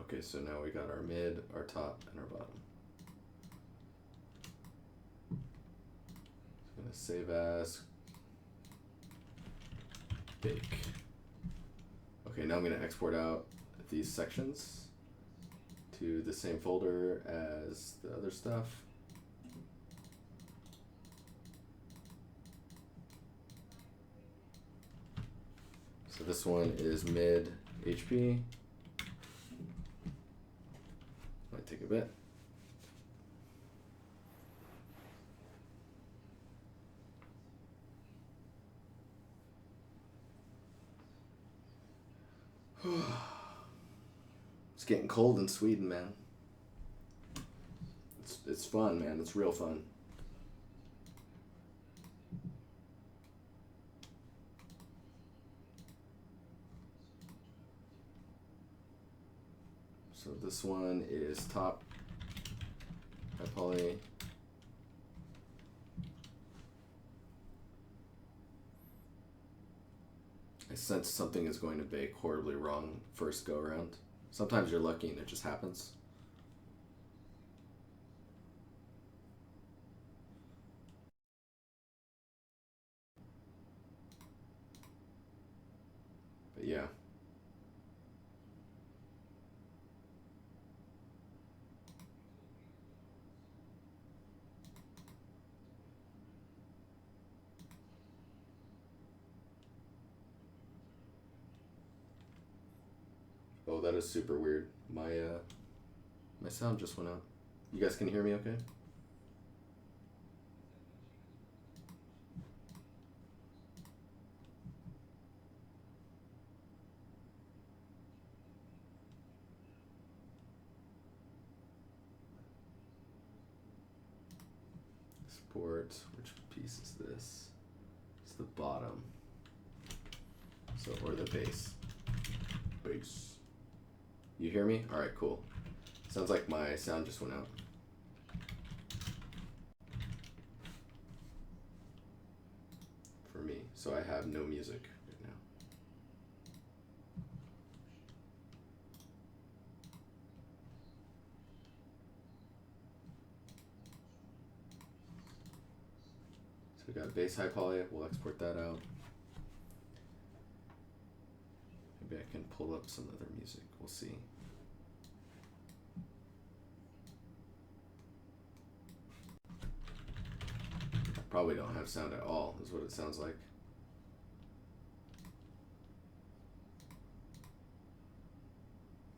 Okay, so now we got our mid, our top, and our bottom. I'm gonna save as, bake. Okay, now I'm gonna export out these sections to the same folder as the other stuff. So this one is mid HP. Might take a bit. It's getting cold in Sweden, man. It's fun, man. It's real fun. So this one is top high poly. I sense something is going to bake horribly wrong first go around. Sometimes you're lucky and it just happens. But yeah. Oh, that is super weird. My sound just went out. You guys can hear me okay? port. Which piece is this? It's the bottom. So, or the bass. Bass. You hear me? Alright, cool. Sounds like my sound just went out. For me. So I have no music right now. So we got bass high poly. We'll export that out. Maybe I can pull up some other music. We'll see. I probably don't have sound at all, is what it sounds like.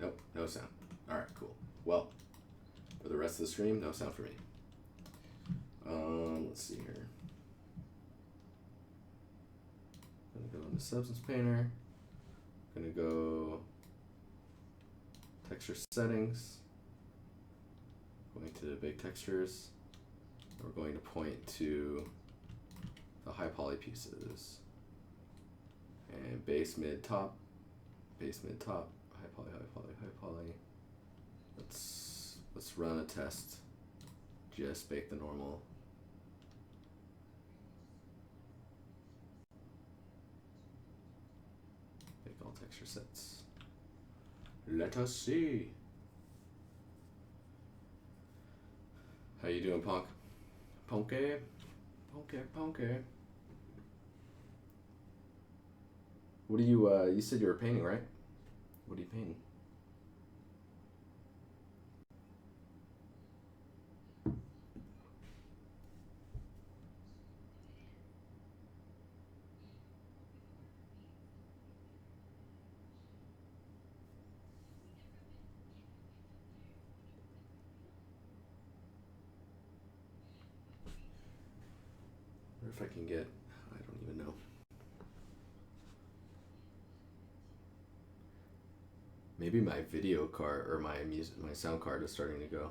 Nope, no sound. Alright, cool. Well, for the rest of the stream, no sound for me. Let's see here. I'm gonna go into Substance Painter. I'm gonna go texture settings, going to big textures. We're going to point to the high poly pieces and base, mid, top, high poly, high poly, high poly. Let's run a test. Just bake the normal. All texture sets. Let us see. How you doing, Punk? Punky? Punky. What do you said you were painting, right? What are you painting? If I can get, I don't even know. Maybe my video card or my sound card is starting to go.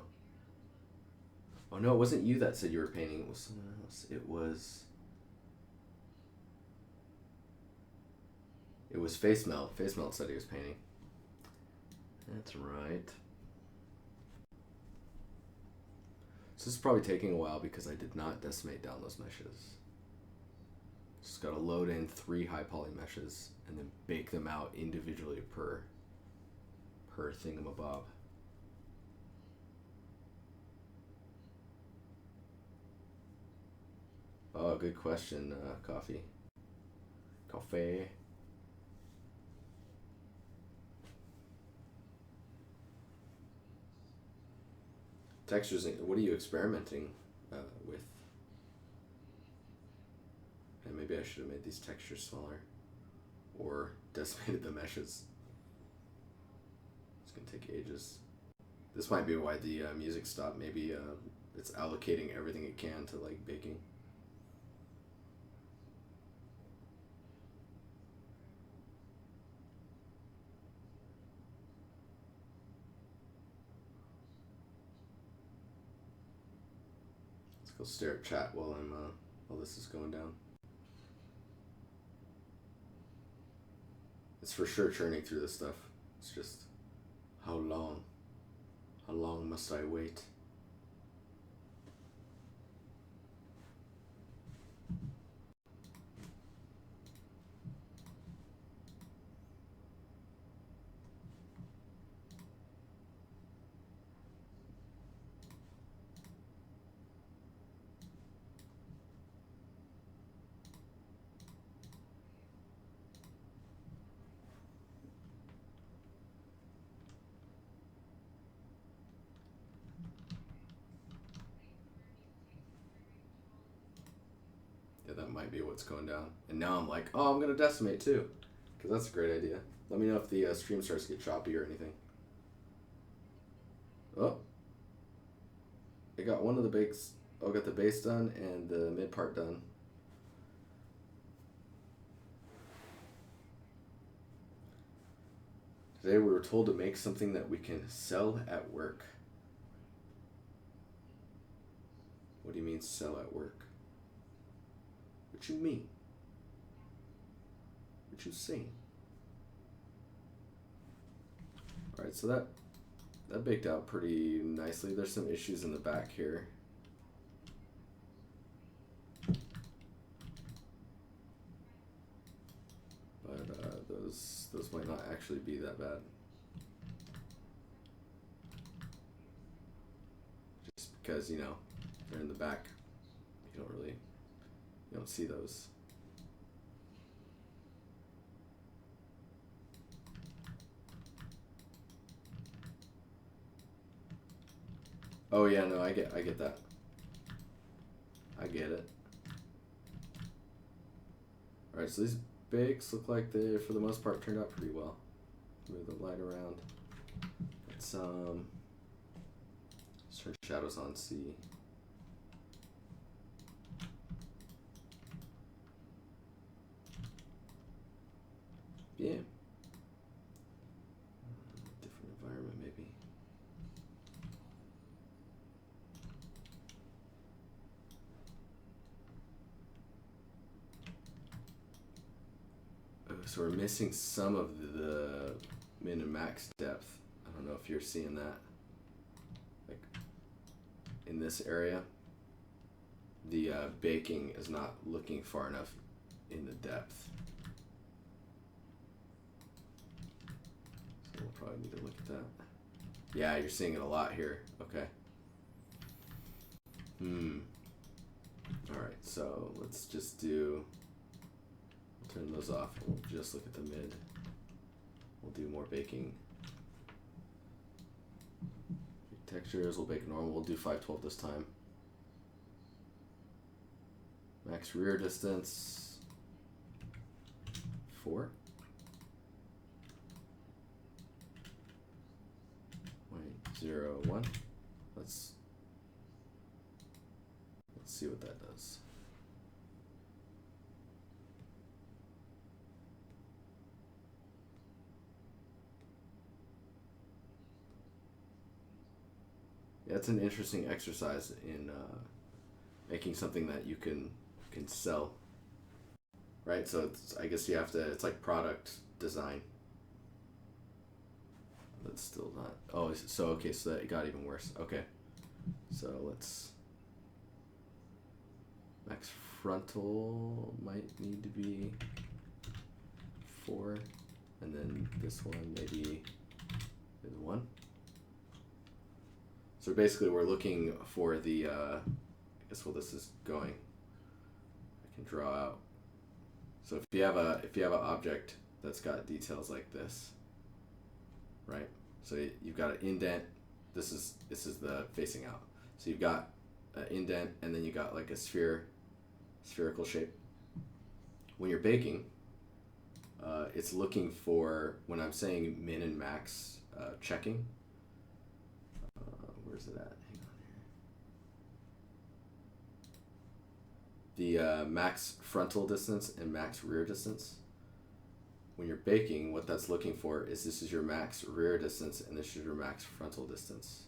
Oh no, it wasn't you that said you were painting. It was someone else. It was Face Melt. Face Melt said he was painting. That's right. So this is probably taking a while because I did not decimate down those meshes. Just gotta load in 3 high poly meshes and then bake them out individually per thingamabob. Oh, good question, Coffee. Textures, what are you experimenting with? And maybe I should have made these textures smaller or decimated the meshes. It's gonna take ages. This might be why the music stopped. Maybe it's allocating everything it can to like baking. Let's go stare at chat while this is going down. It's for sure churning through this stuff. It's just how long must I wait? That might be what's going down. And now I'm like, oh, I'm going to decimate too. Because that's a great idea. Let me know if the stream starts to get choppy or anything. Oh. I got one of the bakes. Oh, I got the base done and the mid part done. Today we were told to make something that we can sell at work. What do you mean sell at work? What you mean? What you saying? Alright, so that baked out pretty nicely. There's some issues in the back here. But those might not actually be that bad. Just because, you know, they're in the back, you don't see those. Oh yeah, no, I get that. I get it. Alright, so these bakes look like they, for the most part, turned out pretty well. Move the light around. Let's turn shadows on C. Yeah. Different environment, maybe. So we're missing some of the min and max depth. I don't know if you're seeing that. Like in this area, the baking is not looking far enough in the depth. So we'll probably need to look at that. Yeah, you're seeing it a lot here. Okay. Alright, so let's just do... turn those off and we'll just look at the mid. We'll do more baking. Textures, we'll bake normal. We'll do 512 this time. Max rear distance 4. 0.01. Let's see what that does. Yeah, it's an interesting exercise in making something that you can sell, right? So it's, I guess you have to. It's like product design. That's still not. Oh, so okay, so that got even worse. Okay, so let's. Max frontal might need to be 4, and then this one maybe is 1. So basically we're looking for the, I guess while this is going, I can draw out. So if you have an object that's got details like this, right? So you've got an indent, this is the facing out. So you've got an indent and then you got like a spherical shape. When you're baking, it's looking for, when I'm saying min and max checking, where's it at? Hang on here. The max frontal distance and max rear distance. When you're baking, what that's looking for is this is your max rear distance and this is your max frontal distance.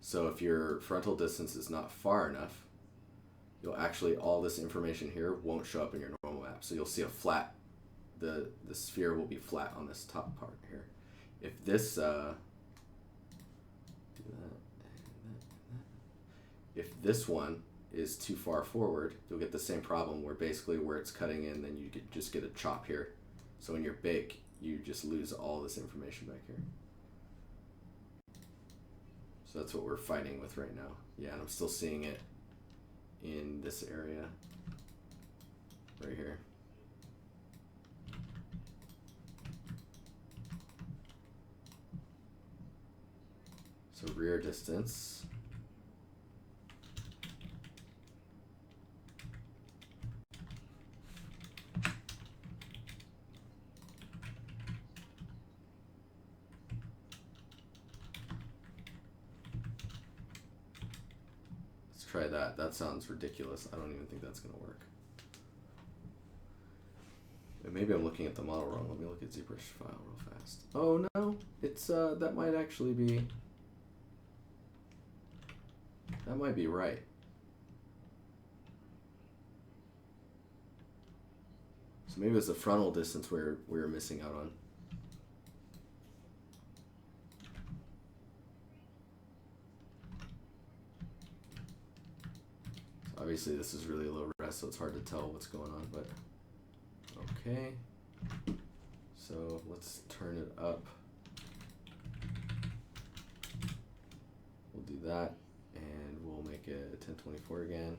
So if your frontal distance is not far enough, you'll actually, all this information here won't show up in your normal map. So you'll see a flat, the sphere will be flat on this top part here. If this, if this one is too far forward, you'll get the same problem where basically where it's cutting in, then you just get a chop here. So in your bake, you just lose all this information back here. So that's what we're fighting with right now. Yeah, and I'm still seeing it in this area right here. So rear distance. Try that. That sounds ridiculous. I don't even think that's going to work. And maybe I'm looking at the model wrong. Let me look at ZBrush file real fast. Oh no, it's that might actually be. That might be right. So maybe it's the frontal distance where we're missing out on. So obviously this is really low res, so it's hard to tell what's going on, but okay. So let's turn it up. We'll do that, and we'll make it 1024 again.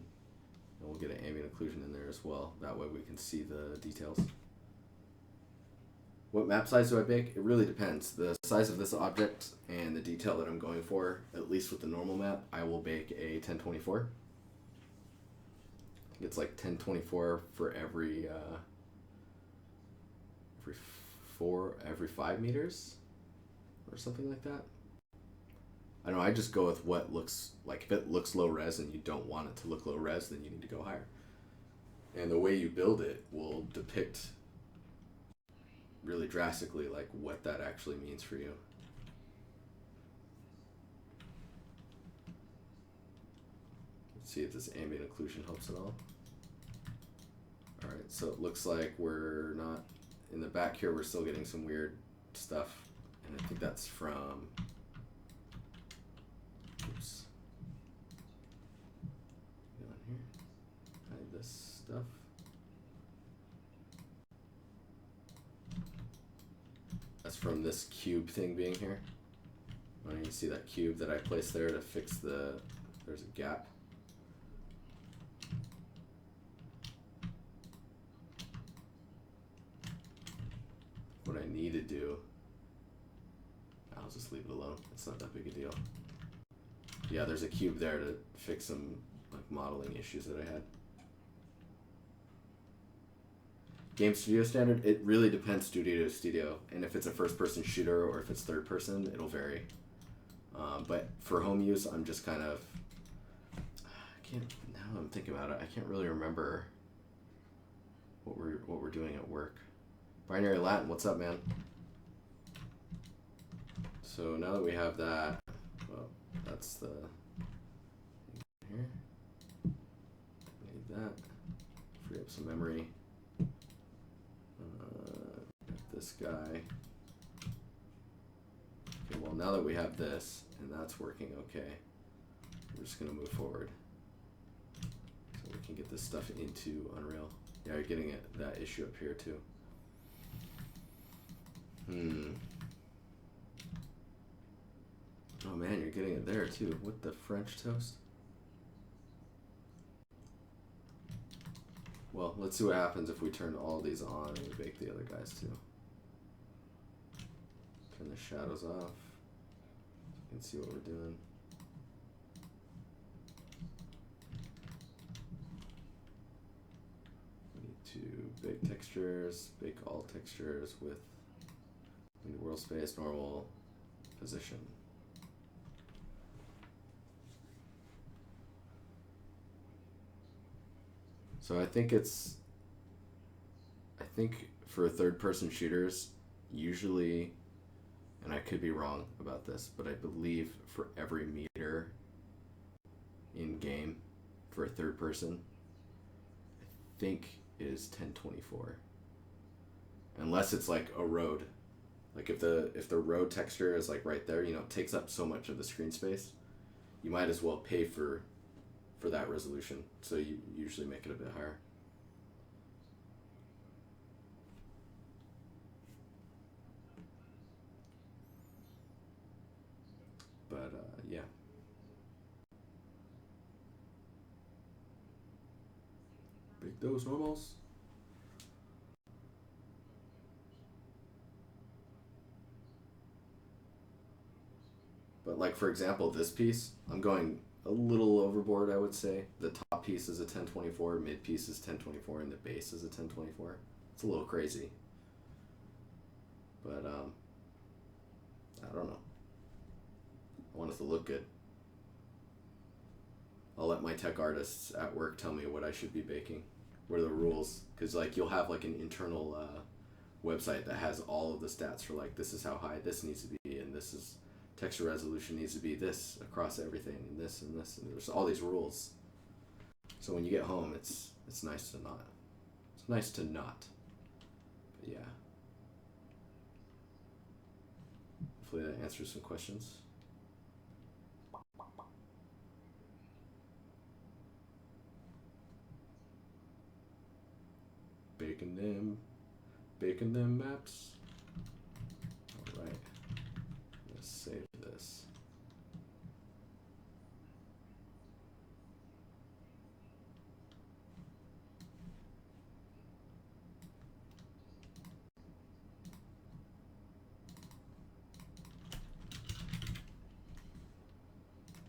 And we'll get an ambient occlusion in there as well. That way we can see the details. What map size do I bake? It really depends. The size of this object and the detail that I'm going for, at least with the normal map, I will bake a 1024. I think it's like 1024 for every 5 meters or something like that. I don't know, I just go with what looks like. If it looks low res and you don't want it to look low res, then you need to go higher. And the way you build it will depict really drastically like what that actually means for you. Let's see if this ambient occlusion helps at all. Alright, so it looks like we're not in the back here, we're still getting some weird stuff. And I think that's from, oops. Go on here, hide this stuff. That's from this cube thing being here. I don't even see that cube that I placed there to fix the, there's a gap. What I need to do, I'll just leave it alone. It's not that big a deal. Yeah, there's a cube there to fix some like modeling issues that I had. Game studio standard, it really depends studio to studio, and if it's a first-person shooter or if it's third-person, it'll vary. But for home use, I'm just kind of, I can't, now I'm thinking about it, I can't really remember what we're doing at work. Binary Latin, what's up, man? So now that we have that, well, that's the here. Need that. Free up some memory. This guy. Okay, well now that we have this and that's working okay, we're just gonna move forward so we can get this stuff into Unreal. Yeah, you're getting that issue up here too. Oh man, you're getting it there too. What the French toast? Well, let's see what happens if we turn all these on and we bake the other guys too. Turn the shadows off. So you can see what we're doing. We need to bake textures, bake all textures with world space, normal, position. So I think for third-person shooters, usually, and I could be wrong about this, but I believe for every meter in game for a third person, I think is 1024. Unless it's like a road. Like if the road texture is like right there, you know, it takes up so much of the screen space, you might as well pay for that resolution. So you usually make it a bit higher. But yeah. Big those normals. But like for example, this piece, I'm going a little overboard, I would say. The top piece is a 1024, mid piece is 1024, and the base is a 1024. It's a little crazy. But I don't know. I want it to look good. I'll let my tech artists at work tell me what I should be baking. What are the rules? Because like you'll have like an internal website that has all of the stats for like this is how high this needs to be, and this is texture resolution needs to be this across everything, and this and this, and there's all these rules. So when you get home, it's nice to not. It's nice to not. yeah. Hopefully that answers some questions. Baking them maps. All right, let's save this.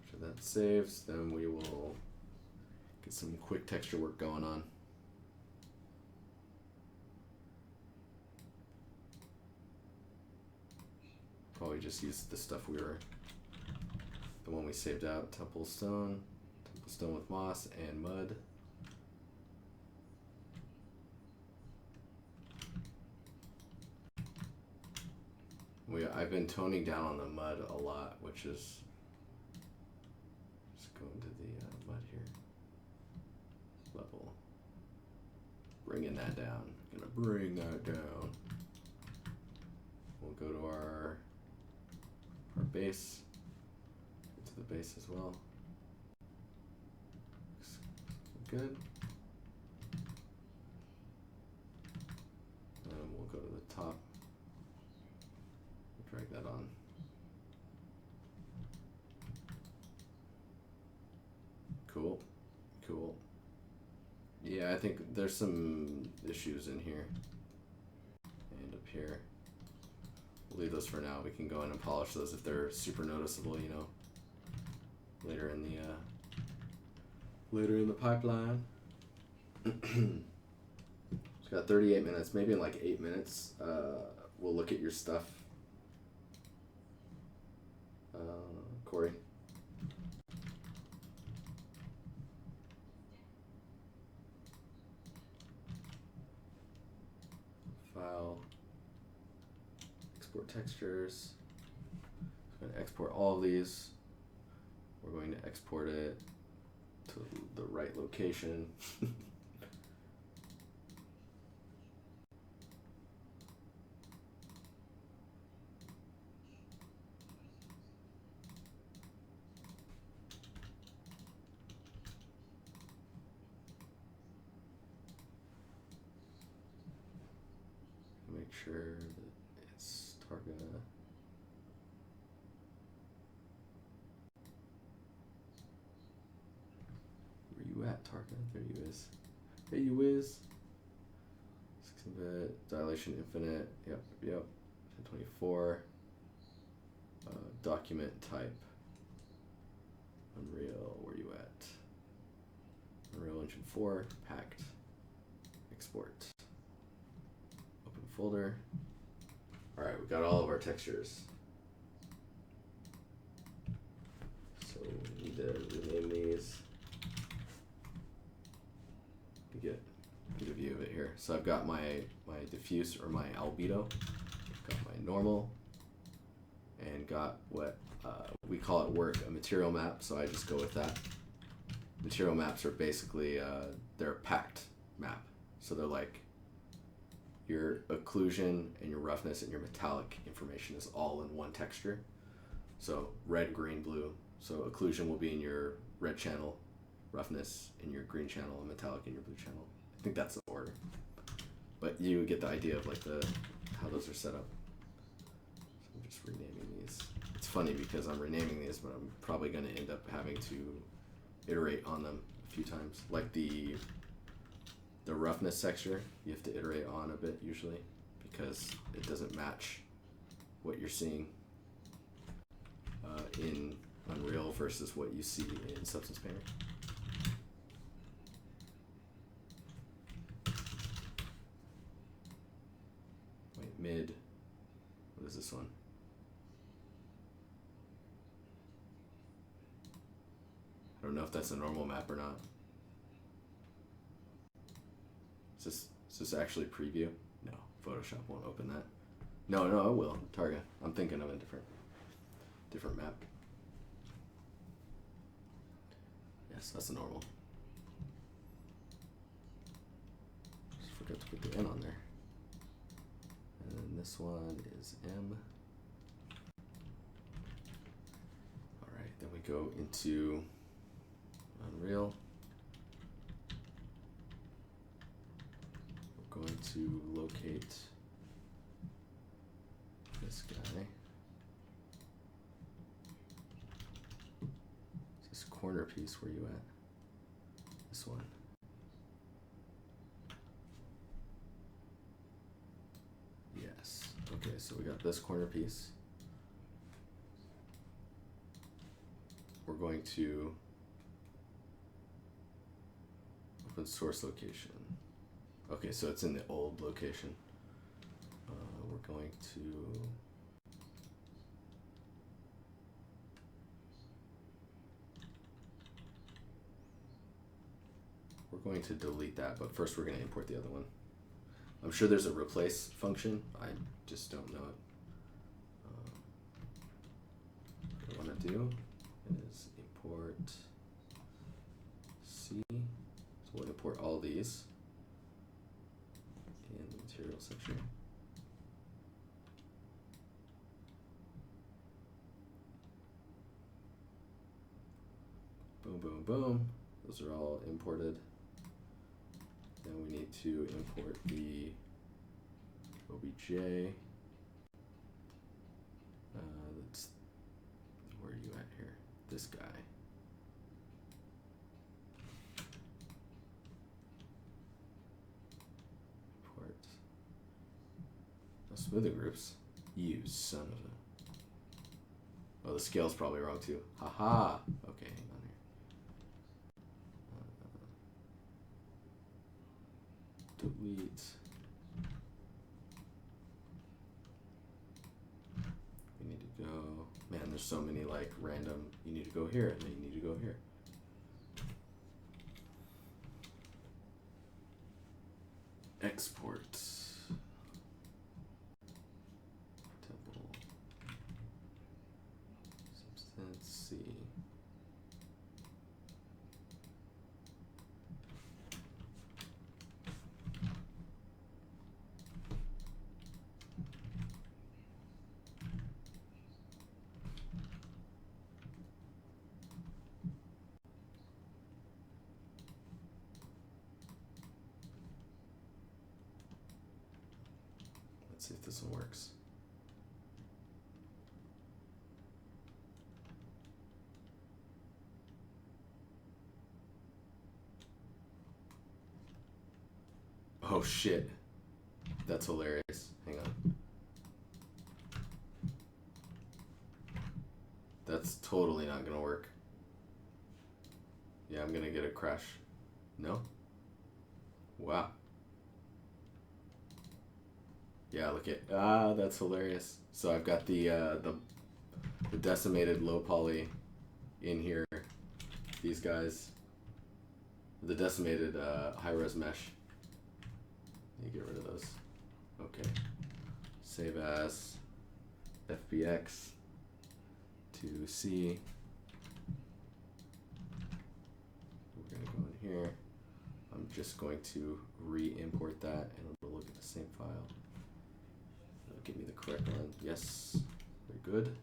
After that saves, then we will get some quick texture work going on. Probably just use the stuff the one we saved out, Temple Stone with moss and mud. I've been toning down on the mud a lot, which is just going to the mud here level, bringing that down. Gonna bring that down. We'll go to our base, get to the base as well. Looks good. And we'll go to the top. Drag that on. Cool. Cool. Yeah, I think there's some issues in here and up here. We'll leave those for now. We can go in and polish those if they're super noticeable, you know, later in the pipeline. It's got 38 minutes. Maybe in like 8 minutes, we'll look at your stuff. Corey. File. Export textures. I'm going to export all of these. We're going to export it to the right location. Make sure that it's target. Where you at, Targa? There you is. There you is. 16-bit, dilation infinite. Yep. 1024. Document type. Unreal, where you at? Unreal Engine 4, packed. Export. Open folder. Alright, we got all of our textures. So we need to rename these. Get a view of it here. So I've got my diffuse or my albedo, got my normal, and got what we call at work a material map, so I just go with that. Material maps are basically they're a packed map, so they're like your occlusion and your roughness and your metallic information is all in one texture. So red, green, blue. So occlusion will be in your red channel, roughness in your green channel, and metallic in your blue channel. I think that's the order, but you get the idea of like how those are set up. So I'm just renaming these. It's funny because I'm renaming these, but I'm probably going to end up having to iterate on them a few times. Like the roughness texture, you have to iterate on a bit usually because it doesn't match what you're seeing in Unreal versus what you see in Substance Painter. Wait, mid. What is this one? I don't know if that's a normal map or not. Is this actually preview? No, Photoshop won't open that. No, it will. Targa. I'm thinking of a different map. Yes, that's a normal. Just forgot to put the N on there. this one is M. All right, then we go into Unreal. We're going to locate this guy. This corner piece, where you at? This one. Yes. Okay, so we got this corner piece. We're going to open source location. Okay, so it's in the old location. We're going to delete that, but first we're going to import the other one. I'm sure there's a replace function. I just don't know it. What I want to do is import C. So we'll import all these in the material section. Boom, boom, boom. Those are all imported. Then we need to import the OBJ. That's, where are you at here? This guy. Import. No smoothing groups. You son of a. Oh, the scale's probably wrong too. Haha. Okay, hang on here. Delete. We need to go. Man, there's so many like random. You need to go here, and then you need to go here. Export. Temple. Substance C. Let's see if this one works. Oh shit. That's hilarious. Hang on. That's totally not gonna work. Yeah, I'm gonna get a crash. No? Wow. Yeah, look at that's hilarious. So I've got the decimated low poly in here. These guys, the decimated high res mesh. You get rid of those. Okay. Save as FBX to C. We're gonna go in here. I'm just going to re-import that, and it'll look at the same file. Give me the correct one. Yes, very good.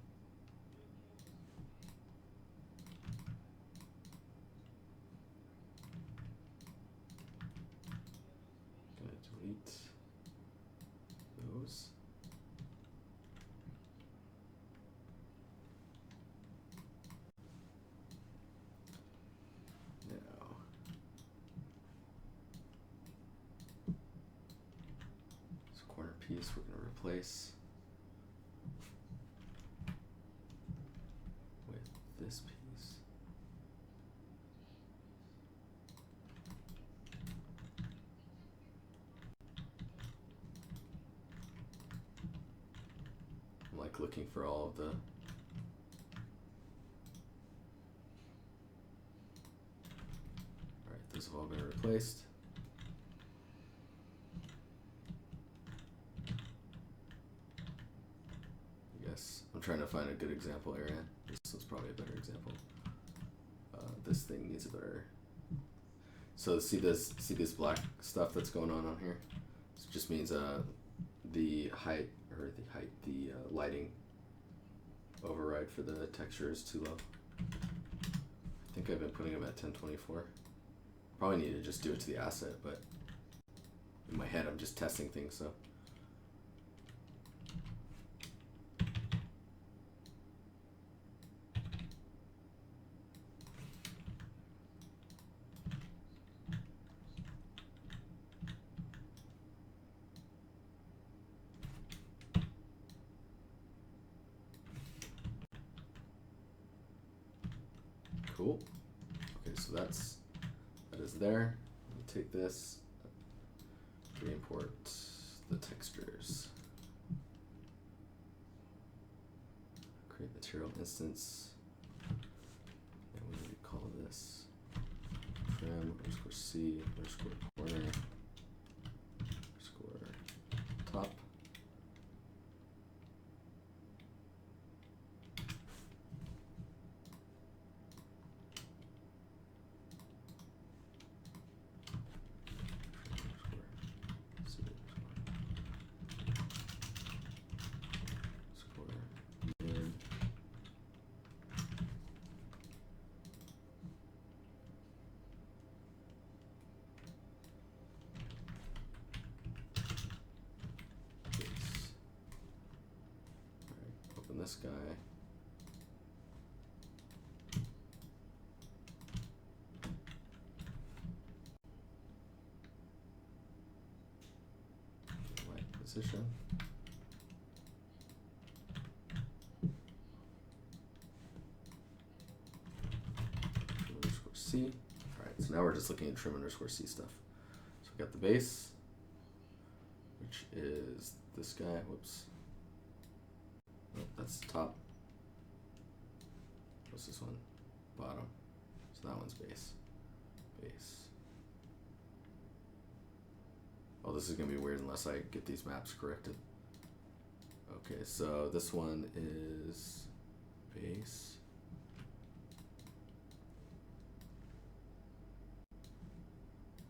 Gonna delete those. Now, this corner piece we're gonna replace with this piece. I'm like looking for all of the those have all been replaced. Yes, I'm trying to find a good example area. This one's probably a better example. This thing needs a better. So see this black stuff that's going on here? This just means the height or the height, the lighting override for the texture is too low. I think I've been putting them at 1024. Probably need to just do it to the asset, but in my head I'm just testing things, so. Cool. Okay, so that is there. Let me take this, re-import the textures. Create material instance. And we need to call this trim underscore C underscore corner underscore top. This guy. Right position. Trim underscore C. Alright, so now we're just looking at trim underscore C stuff. So we got the base, which is this guy. Whoops. Oh, that's the top. What's this one? Bottom. So that one's base. Base. Oh, this is going to be weird unless I get these maps corrected. Okay, so this one is base.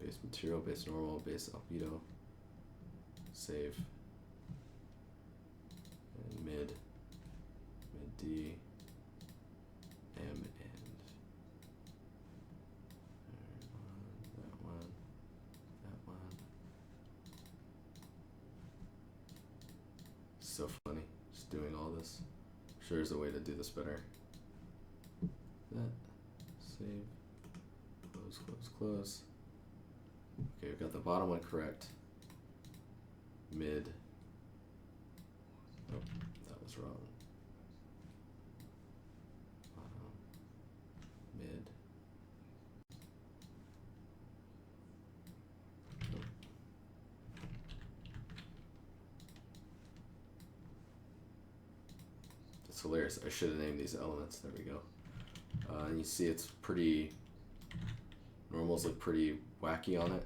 Base material, base normal, base albedo. Save. And mid D, M, and that one. So funny, just doing all this. I'm sure there's a way to do this better. That, save, close, close, close. Okay, we've got the bottom one correct. Mid. Oh, that was wrong. Mid. Oh. That's hilarious. I should have named these elements. There we go. And you see it's pretty, normals look pretty wacky on it.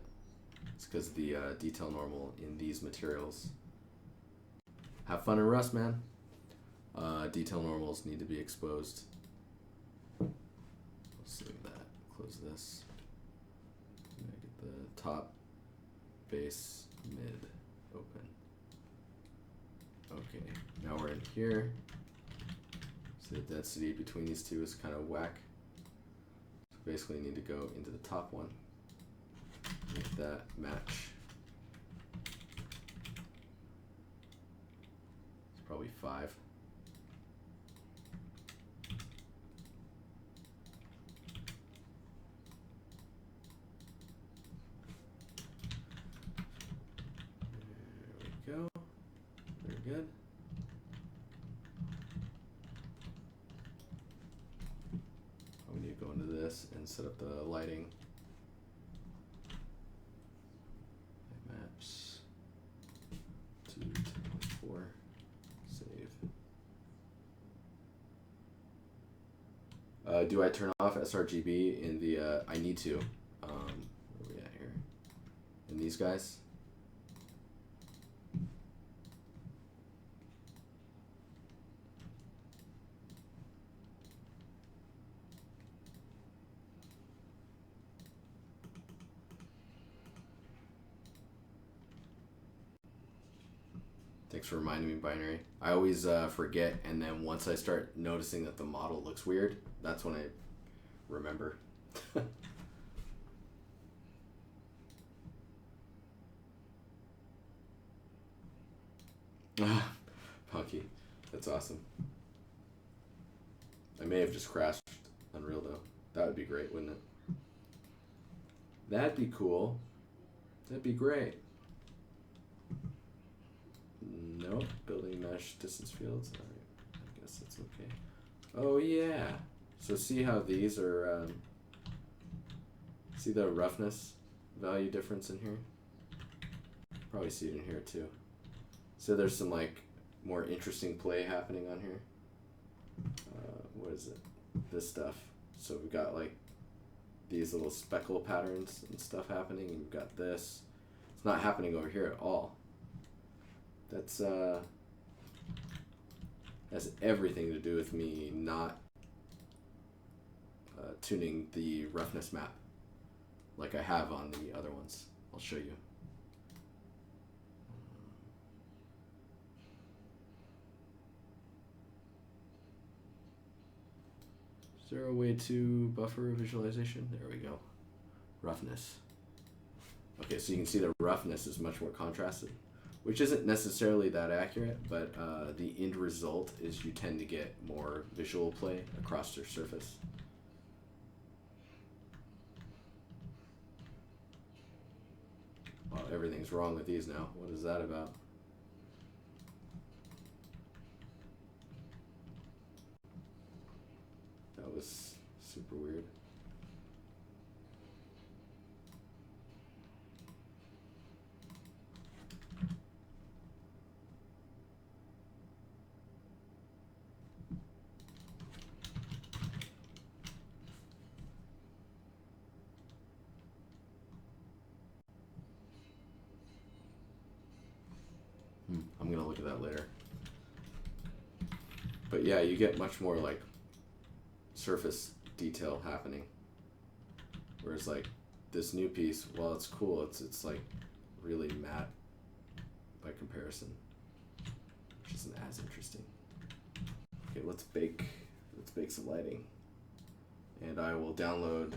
It's because the detail normal in these materials. Have fun in Rust, man. Detail normals need to be exposed. We'll save that. Close this. Get the top, base, mid, open. Okay, now we're in here. So the density between these two is kind of whack. So basically, you need to go into the top one. Make that match. It's probably 5. There we go. Very good. We need to go into this and set up the lighting. Maps to 10.4. Save. Do I turn off Srgb in the? I need to. Where are we at here? In these guys. Thanks for reminding me, Binary. I always forget, and then once I start noticing that the model looks weird, that's when I remember. Punky. That's awesome. I may have just crashed Unreal, though. That would be great, wouldn't it? That'd be cool. That'd be great. Nope. Building mesh distance fields. Alright. I guess that's okay. Oh, yeah. So see how these are... see the roughness value difference in here? Probably see it in here, too. So there's some, like, more interesting play happening on here. What is it? This stuff. So we've got, like, these little speckle patterns and stuff happening, and you've got this. It's not happening over here at all. That's has everything to do with me not tuning the roughness map like I have on the other ones. I'll show you. Is there a way to buffer visualization? There we go. Roughness. Okay, so you can see the roughness is much more contrasted, which isn't necessarily that accurate, but the end result is you tend to get more visual play across your surface. Wow, everything's wrong with these now. What is that about? That was super weird. I'm gonna look at that later. But yeah, you get much more like surface detail happening. Whereas like this new piece, while it's cool, it's like really matte by comparison, which isn't as interesting. Okay, let's bake some lighting, and I will download.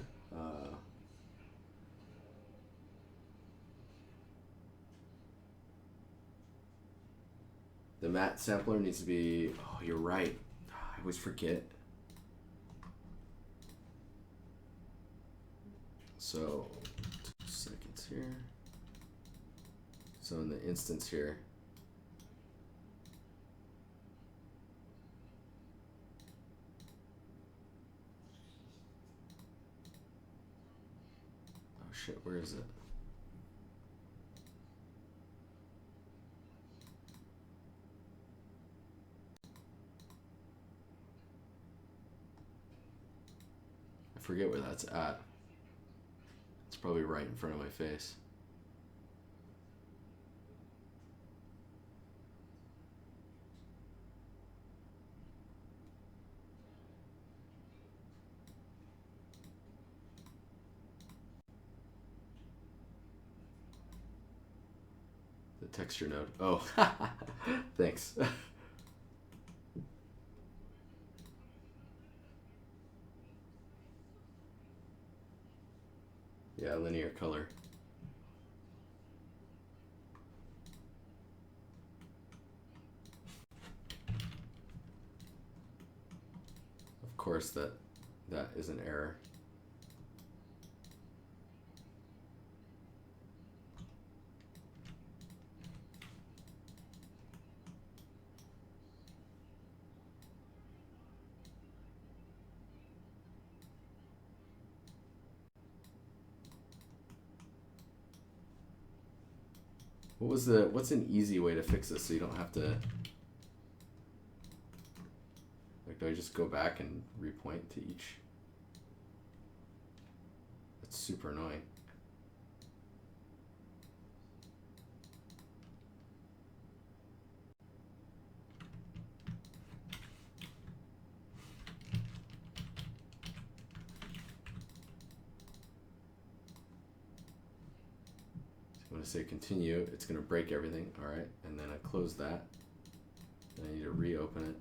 The matte sampler needs to be, oh, you're right. I always forget. So, 2 seconds here. So in the instance here, oh shit, where is it? I forget where that's at. It's probably right in front of my face. The texture node. Oh, thanks. Yeah, linear color. Of course that is an error. What's an easy way to fix this so you don't have to, like, do I just go back and repoint to each? That's super annoying. going to say continue. It's going to break everything. All right. And then I close that. And I need to reopen it.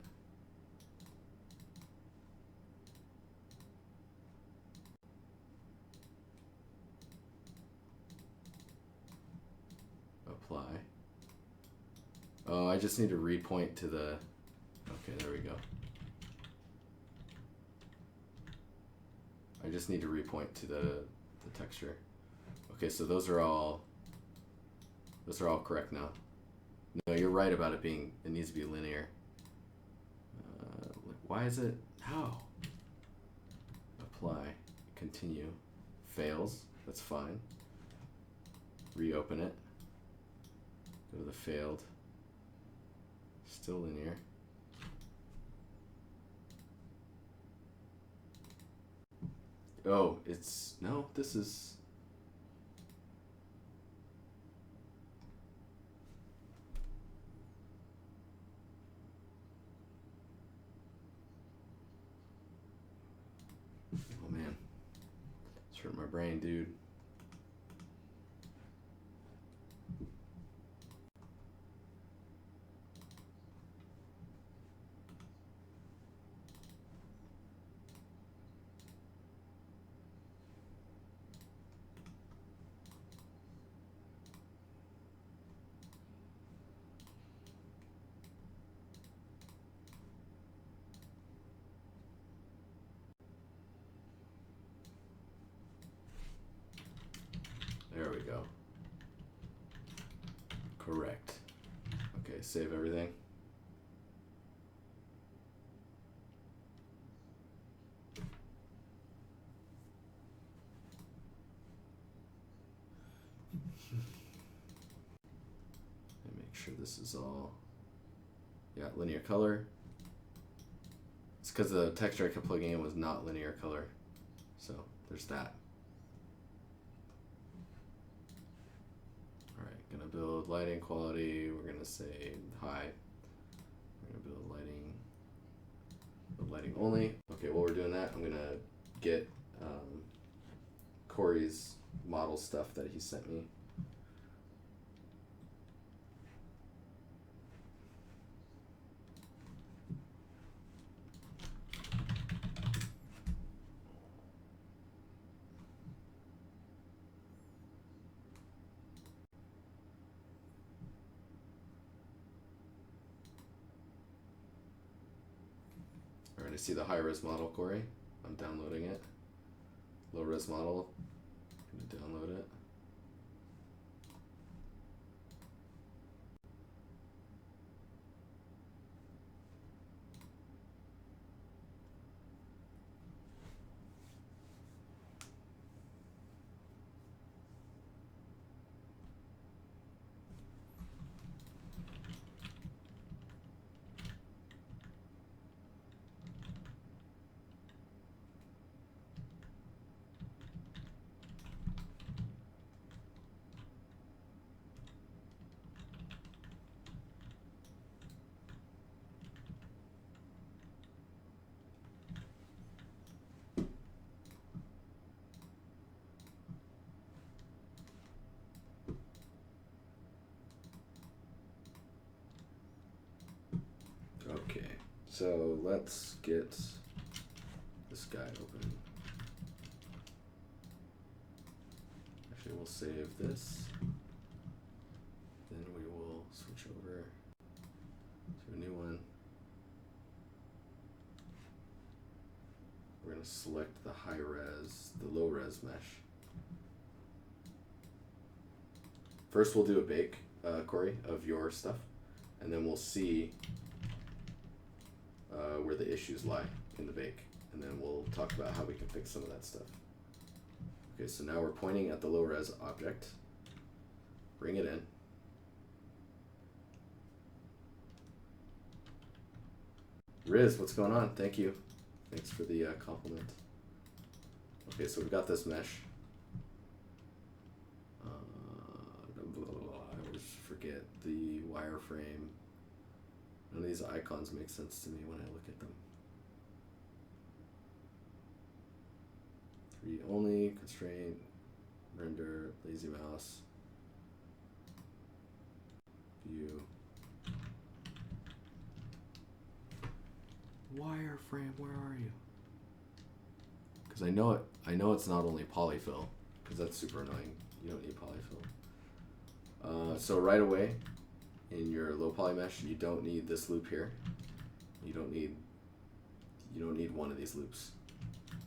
Apply. Oh, I just need to repoint to the, okay, there we go. I just need to repoint to the texture. Okay, so those are all correct now. No, you're right about it being, it needs to be linear. Why is it, how? Apply, continue, fails, that's fine. Reopen it, go to the failed, still linear. Oh, it's, no, this is, oh man, it's hurting my brain, dude. There we go. Correct. Okay, save everything. And make sure this is all, yeah, linear color. It's because the texture I kept plugging in was not linear color. So there's that. Gonna build lighting quality. We're gonna say high. We're gonna build lighting only. Okay, while we're doing that, I'm gonna get Corey's model stuff that he sent me. Alright, I see the high-res model, Corey. I'm downloading it. Low-res model. I'm gonna download it. Okay, so let's get this guy open. Actually, we'll save this. Then we will switch over to a new one. We're going to select the high res, the low res mesh. First, we'll do a bake, Corey, of your stuff, and then we'll see where the issues lie in the bake, and then we'll talk about how we can fix some of that stuff. Okay, so now we're pointing at the low res object. Bring it in. Riz, what's going on? Thank you. Thanks for the compliment. Okay, so we've got this mesh. I always forget the wireframe. None of these icons make sense to me when I look at them. 3 only, constraint, render, lazy mouse. wireframe, where are you? Because I know it's not only polyfill, because that's super annoying. You don't need polyfill. So right away, in your low poly mesh, you don't need this loop here. You don't need one of these loops.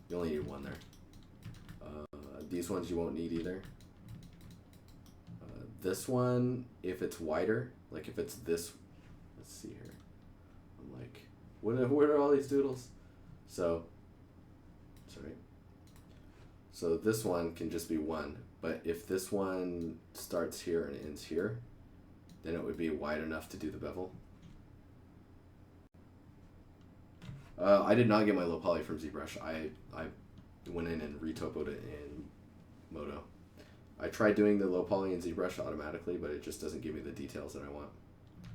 You only need one there. These ones you won't need either. This one, if it's wider, like if it's this, let's see here. I'm like, what are all these doodles? So, sorry. So this one can just be one, but if this one starts here and ends here, then it would be wide enough to do the bevel. I did not get my low poly from ZBrush. I went in and retopoed it in Modo. I tried doing the low poly in ZBrush automatically, but it just doesn't give me the details that I want.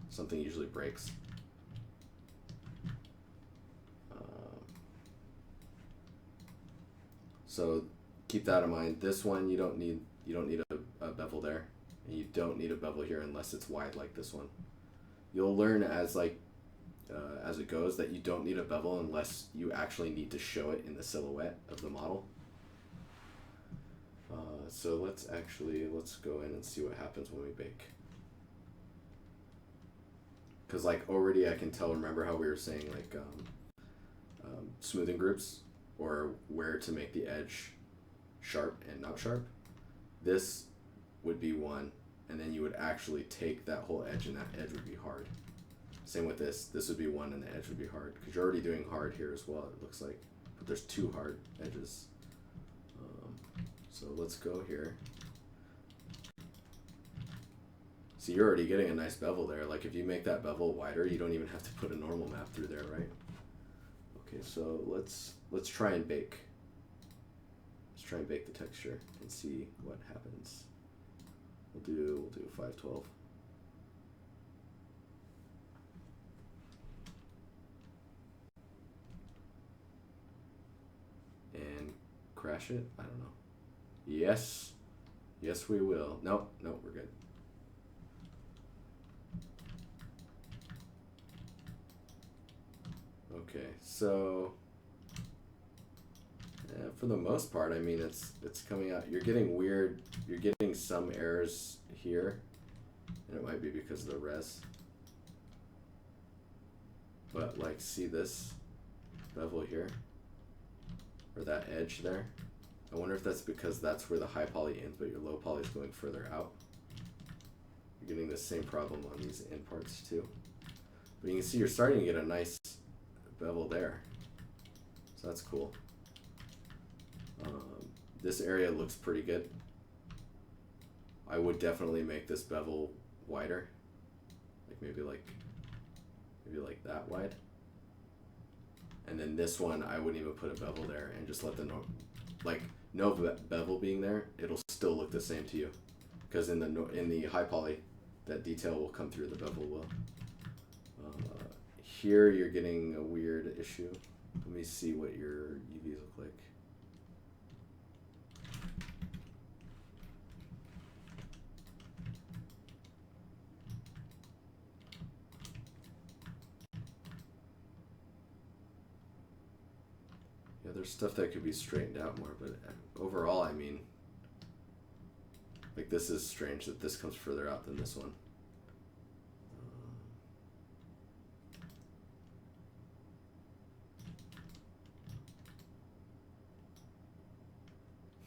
Something usually breaks. So keep that in mind. This one you don't need a bevel there, and you don't need a bevel here unless it's wide like this one. You'll learn as it goes that you don't need a bevel unless you actually need to show it in the silhouette of the model. So let's go in and see what happens when we bake. Because like already I can tell, remember how we were saying like smoothing groups, or where to make the edge sharp and not sharp? This would be one, and then you would actually take that whole edge and that edge would be hard. Same with this. This would be one and the edge would be hard, because you're already doing hard here as well, it looks like. But there's two hard edges. So let's go here. So you're already getting a nice bevel there. Like if you make that bevel wider, you don't even have to put a normal map through there, right? Okay, so let's try and bake. Let's try and bake the texture and see what happens. We'll do 512. And crash it? I don't know. Yes. Yes, we will. Nope, we're good. Okay, so for the most part, I mean, it's coming out. You're getting weird. You're getting some errors here, and it might be because of the res. But like, see this bevel here, or that edge there? I wonder if that's because that's where the high poly ends, but your low poly is going further out. You're getting the same problem on these end parts too. But you can see you're starting to get a nice bevel there, so that's cool. This area looks pretty good. I would definitely make this bevel wider, like maybe like that wide. And then this one, I wouldn't even put a bevel there and just let the no bevel being there, it'll still look the same to you, because in the high poly, that detail will come through, the bevel will. Here you're getting a weird issue. Let me see what your UVs look like. Yeah, there's stuff that could be straightened out more, but overall, I mean, like this is strange that this comes further out than this one.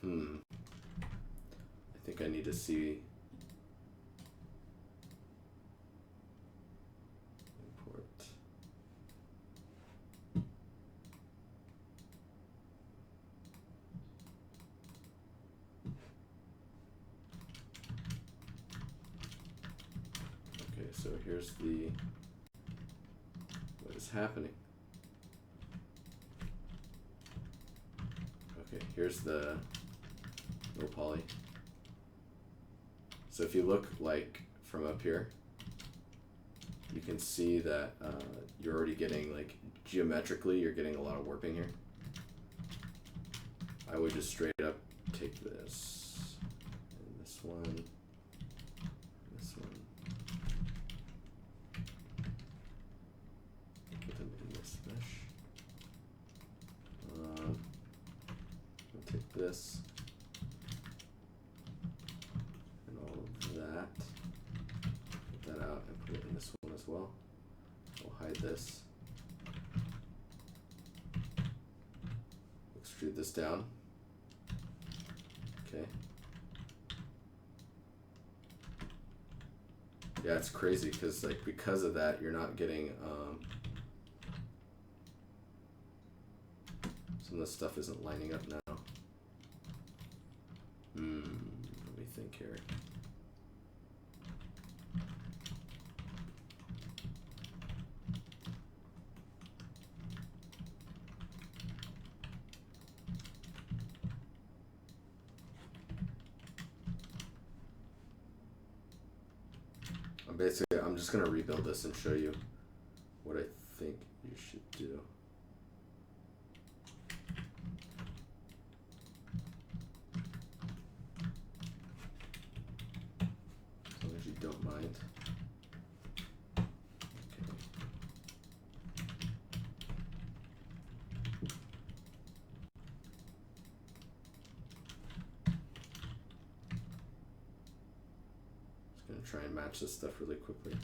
I think I need to see. Import. Okay, so here's what is happening. Okay, here's the low poly. So if you look like from up here, you can see that you're already getting, like, geometrically, you're getting a lot of warping here. I would just straight up take this, and this one, put them in this mesh. this and all of that. Get that out and put it in this one as well. We'll hide this. Extrude this down. Okay. Yeah, it's crazy because like because of that you're not getting some of this stuff isn't lining up now. Let me think here. I'm just going to rebuild this and show you what I think you should do. As long as you don't mind. Okay. Just going to try and match this stuff really quickly.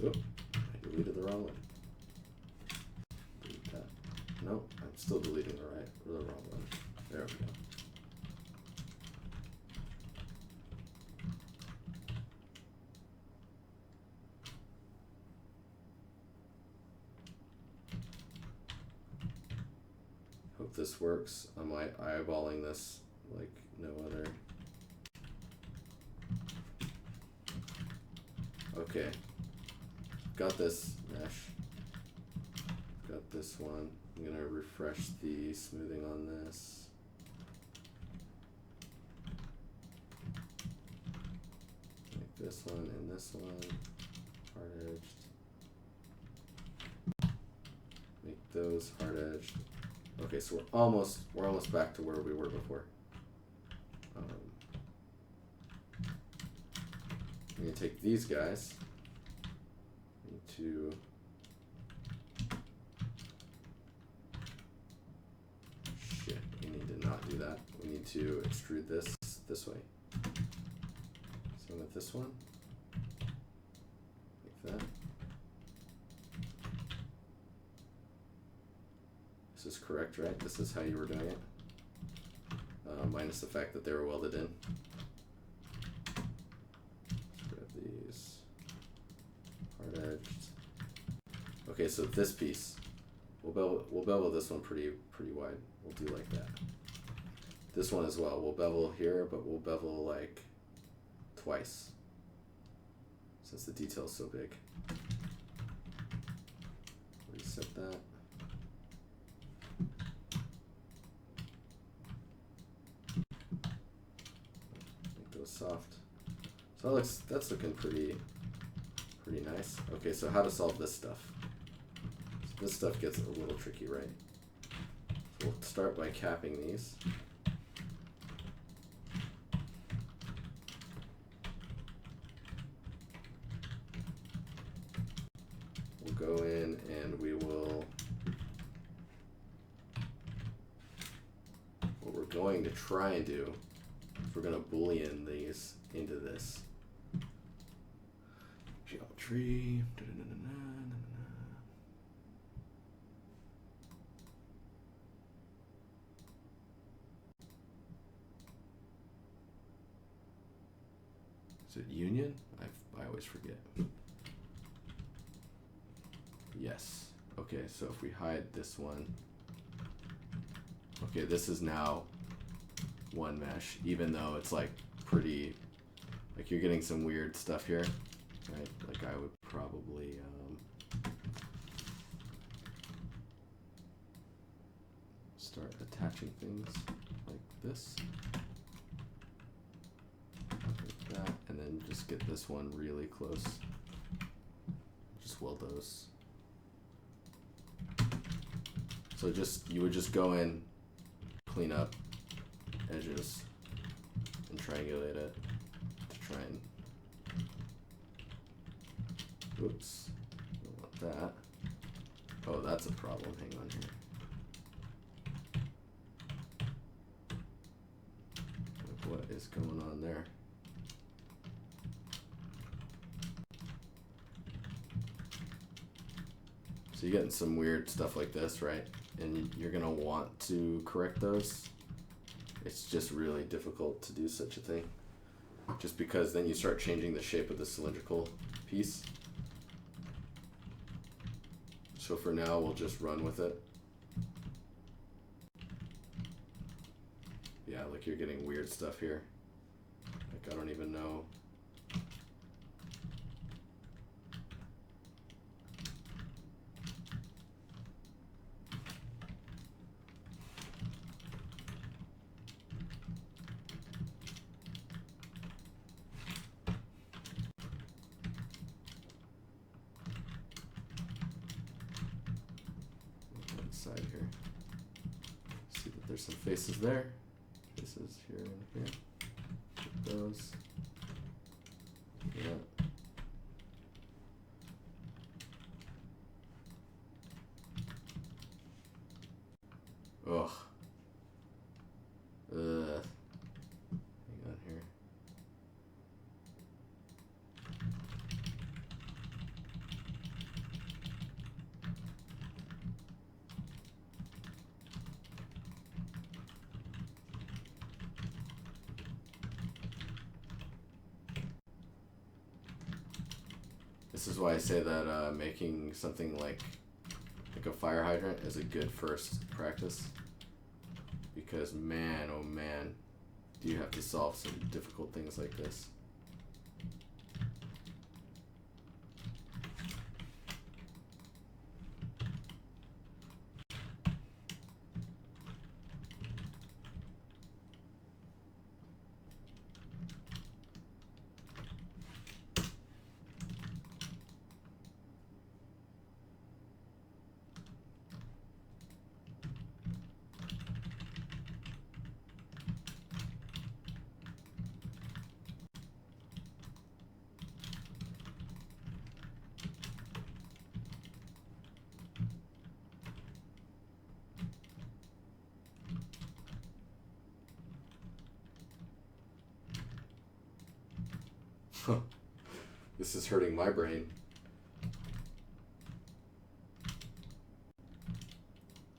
Oop, I deleted the wrong one. Delete that. No, I'm still deleting the wrong one. There we go. Hope this works. I'm like eyeballing this like no other. Okay. Got this mesh. Got this one. I'm gonna refresh the smoothing on this. Like this one and this one. Hard edged. Make those hard edged. Okay, so we're almost back to where we were before. I'm gonna take these guys. To shit, we need to not do that. We need to extrude this way. Same with this one. Like that. This is correct, right? This is how you were doing it. Minus the fact that they were welded in. Grab these. Hard edged. Okay, so this piece, we'll bevel this one pretty wide. We'll do like that. This one as well. We'll bevel here, but we'll bevel like twice, since the detail's so big. Reset that. Make those soft. So that's looking pretty nice. Okay, so how to solve this stuff? So this stuff gets a little tricky, right? So we'll start by capping these. We'll go in and we will, what we're going to try and do is we're going to boolean these into this. Geometry. Is it union? I always forget. Yes. Okay, so if we hide this one. Okay, this is now one mesh, even though it's like pretty, like you're getting some weird stuff here, right? Like I would probably start attaching things like this. Like that, and then just get this one really close. Just weld those. So you would just go in, clean up edges, and triangulate it to try and Oops. Don't want that. Oh, that's a problem. Hang on here. What is going on there? So you're getting some weird stuff like this, right? And you're gonna want to correct those. It's just really difficult to do such a thing. Just because then you start changing the shape of the cylindrical piece. So for now, we'll just run with it. Yeah, like you're getting weird stuff here. Like I don't even know. Side here. See that there's some faces there. Faces here and here. Get those. Yeah. Ugh. Hang on here. This is why I say that making something like a fire hydrant is a good first practice. Because man, oh man, do you have to solve some difficult things like this. This is hurting my brain.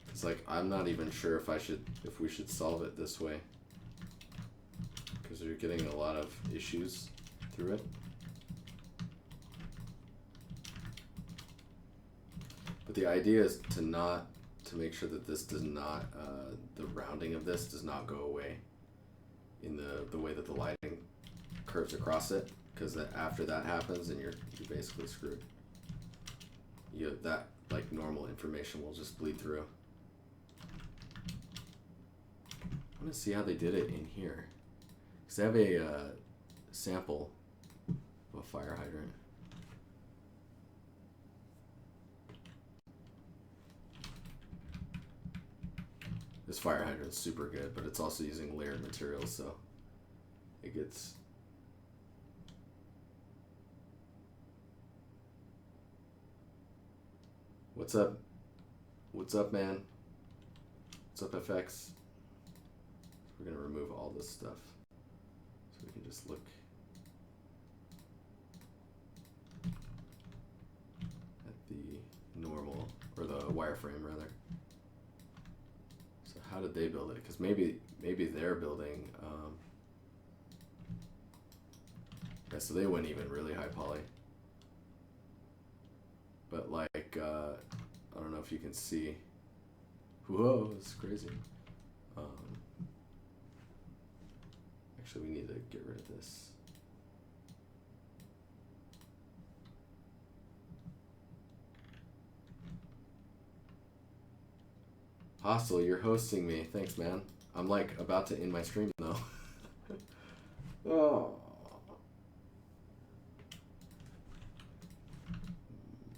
It's like I'm not even sure if we should solve it this way, because you're getting a lot of issues through it. But the idea is to make sure that this does not, the rounding of this does not go away in the way that the lighting curves across it. Because after that happens, then you're basically screwed. That like normal information will just bleed through. I want to see how they did it in here. Because they have a sample of a fire hydrant. This fire hydrant's super good, but it's also using layered materials, so it gets. What's up? What's up, man? What's up, FX? We're gonna remove all this stuff so we can just look at the normal, or the wireframe rather. So how did they build it? Because maybe they're building. Yeah, so they went even really high poly. But like, I don't know if you can see. Whoa, it's crazy. Actually, we need to get rid of this. Hostile, you're hosting me. Thanks, man. I'm like about to end my stream though. Oh.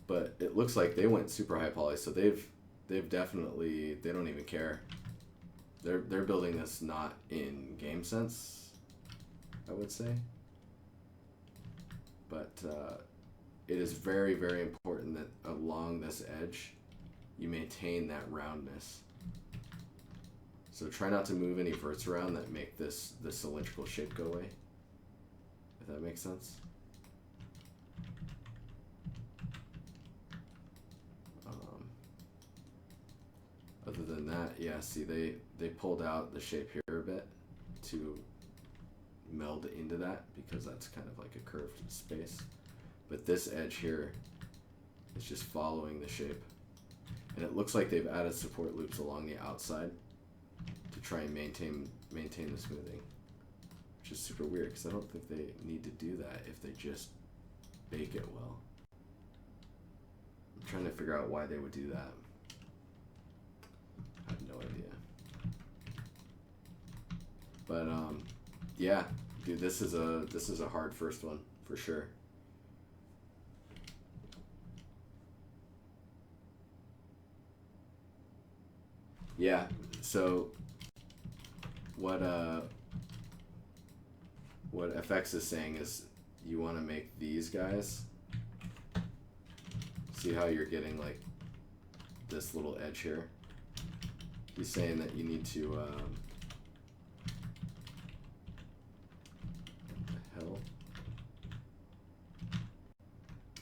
But it looks like they went super high poly, so they've definitely, they don't even care. They're building this not in game sense, I would say. But it is very, very important that along this edge, you maintain that roundness. So try not to move any verts around that make the cylindrical shape go away. If that makes sense. Other than that, yeah, see, they pulled out the shape here a bit to meld into that because that's kind of like a curved space. But this edge here is just following the shape. And it looks like they've added support loops along the outside to try and maintain the smoothing, which is super weird because I don't think they need to do that if they just bake it well. I'm trying to figure out why they would do that. I have no idea. But yeah, dude, this is a hard first one for sure. Yeah, so what FX is saying is you want to make these guys, see how you're getting like this little edge here? He's saying that you need to what the hell?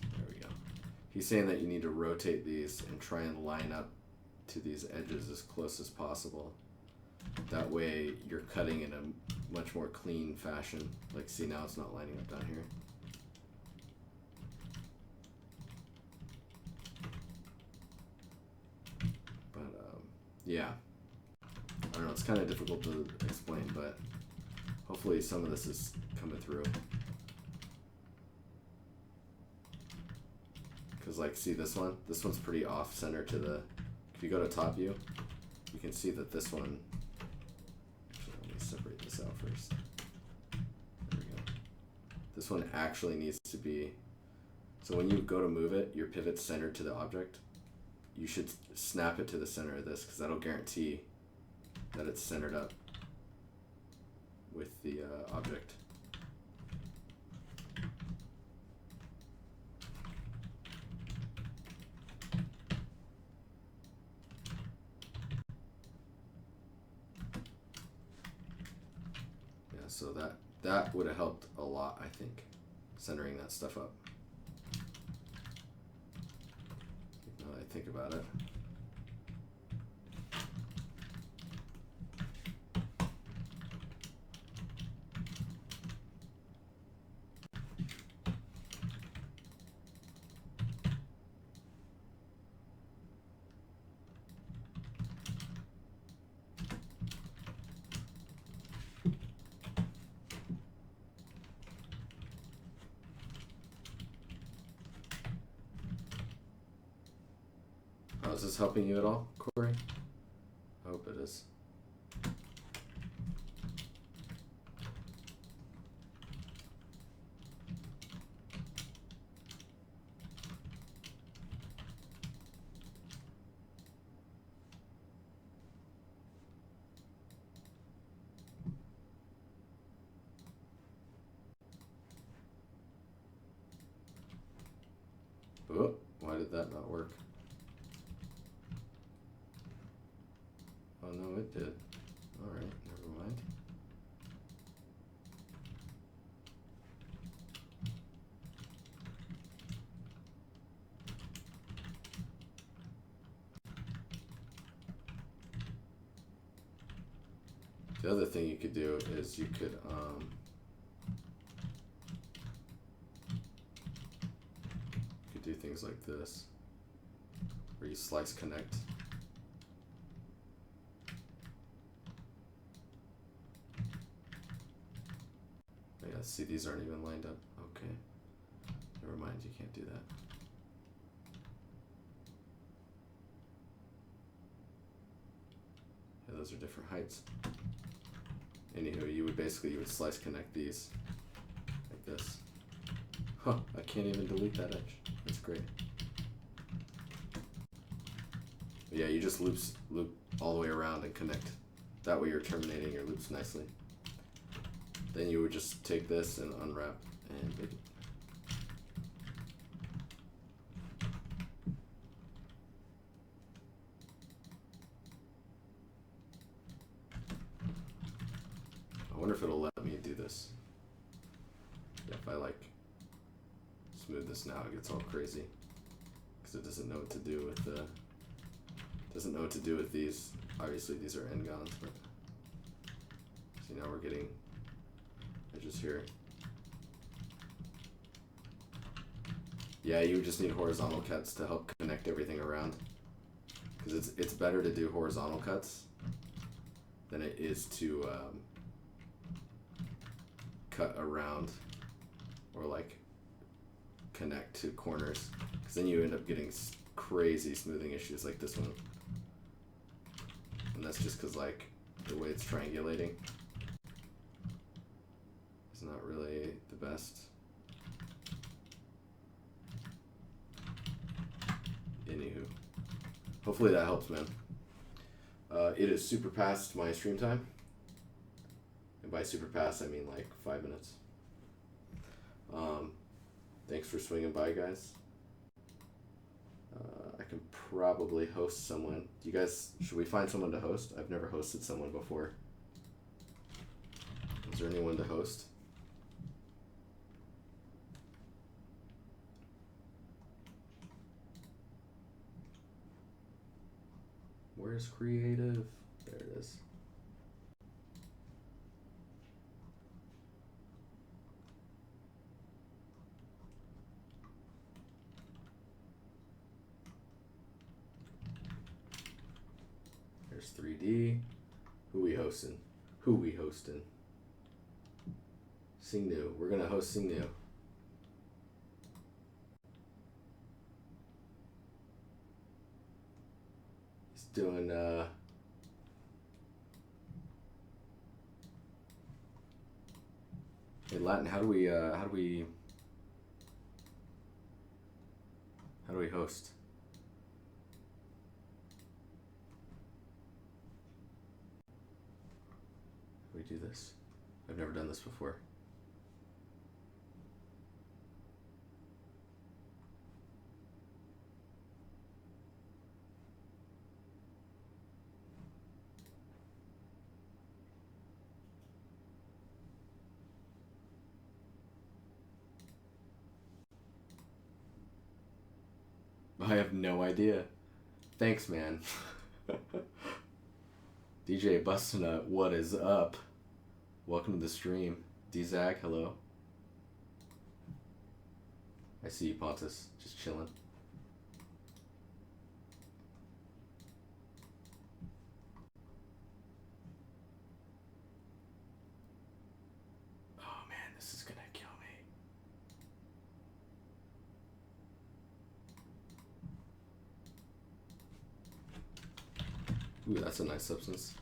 There we go. He's saying that you need to rotate these and try and line up to these edges as close as possible. That way you're cutting in a much more clean fashion. Like, see, now it's not lining up down here. But yeah, I don't know, it's kind of difficult to explain, but hopefully some of this is coming through. Because like, see this one's pretty off center to the, if you go to top view, you can see that this one, actually let me separate this out first. There we go. This one actually needs to be, so when you go to move it, your pivot's centered to the object. You should snap it to the center of this because that'll guarantee that it's centered up with the object. So that would have helped a lot, I think, centering that stuff up. Now that I think about it. Is this helping you at all, Corey? I hope it is. Oh, why did that not work? Oh no, it did. Alright, never mind. The other thing you could do is you could do things like this, where you slice connect. Yeah, see, these aren't even lined up. Okay, never mind, you can't do that. Yeah, those are different heights. Anywho, you would slice connect these like this. Huh, I can't even delete that edge. That's great. But yeah, you just loop all the way around and connect. That way you're terminating your loops nicely. Then you would just take this and unwrap and bake it. wonder if it'll let me do this. Yeah, if I like smooth this now, it gets all crazy because it doesn't know what to do with the. Doesn't know what to do with these. Obviously, these are n-gons, but see now we're getting edges here. Yeah, you would just need horizontal cuts to help connect everything around, because it's better to do horizontal cuts than it is to cut around or like connect to corners, because then you end up getting crazy smoothing issues like this one, and that's just because like the way it's triangulating is not really the best. Anywho, hopefully that helps, man. It is super past my stream time, and by super past I mean like 5 minutes. Thanks for swinging by, guys. I can probably host someone. Do you guys, should we find someone to host? I've never hosted someone before. Is there anyone to host? Where's creative? There it is. There's 3D. Who we hosting? Who we hosting? Sing New. We're gonna host Sing New. He's doing Hey Latin, how do we host? How do we do this? I've never done this before. I have no idea. Thanks, man. DJ Bustinut, what is up? Welcome to the stream. D-Zag, hello. I see you, Pontus. Just chilling. Oh man, this is gonna kill me. Ooh, that's a nice substance.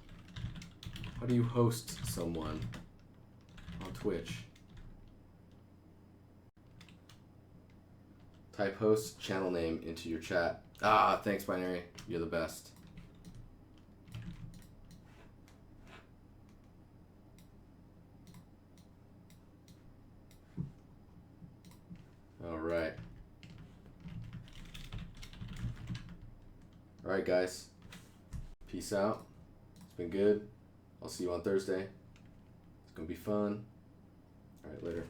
How do you host someone on Twitch? Type host channel name into your chat. Ah, thanks, Binary. You're the best. All right. All right, guys. Peace out. It's been good. I'll see you on Thursday. It's gonna be fun. All right, later.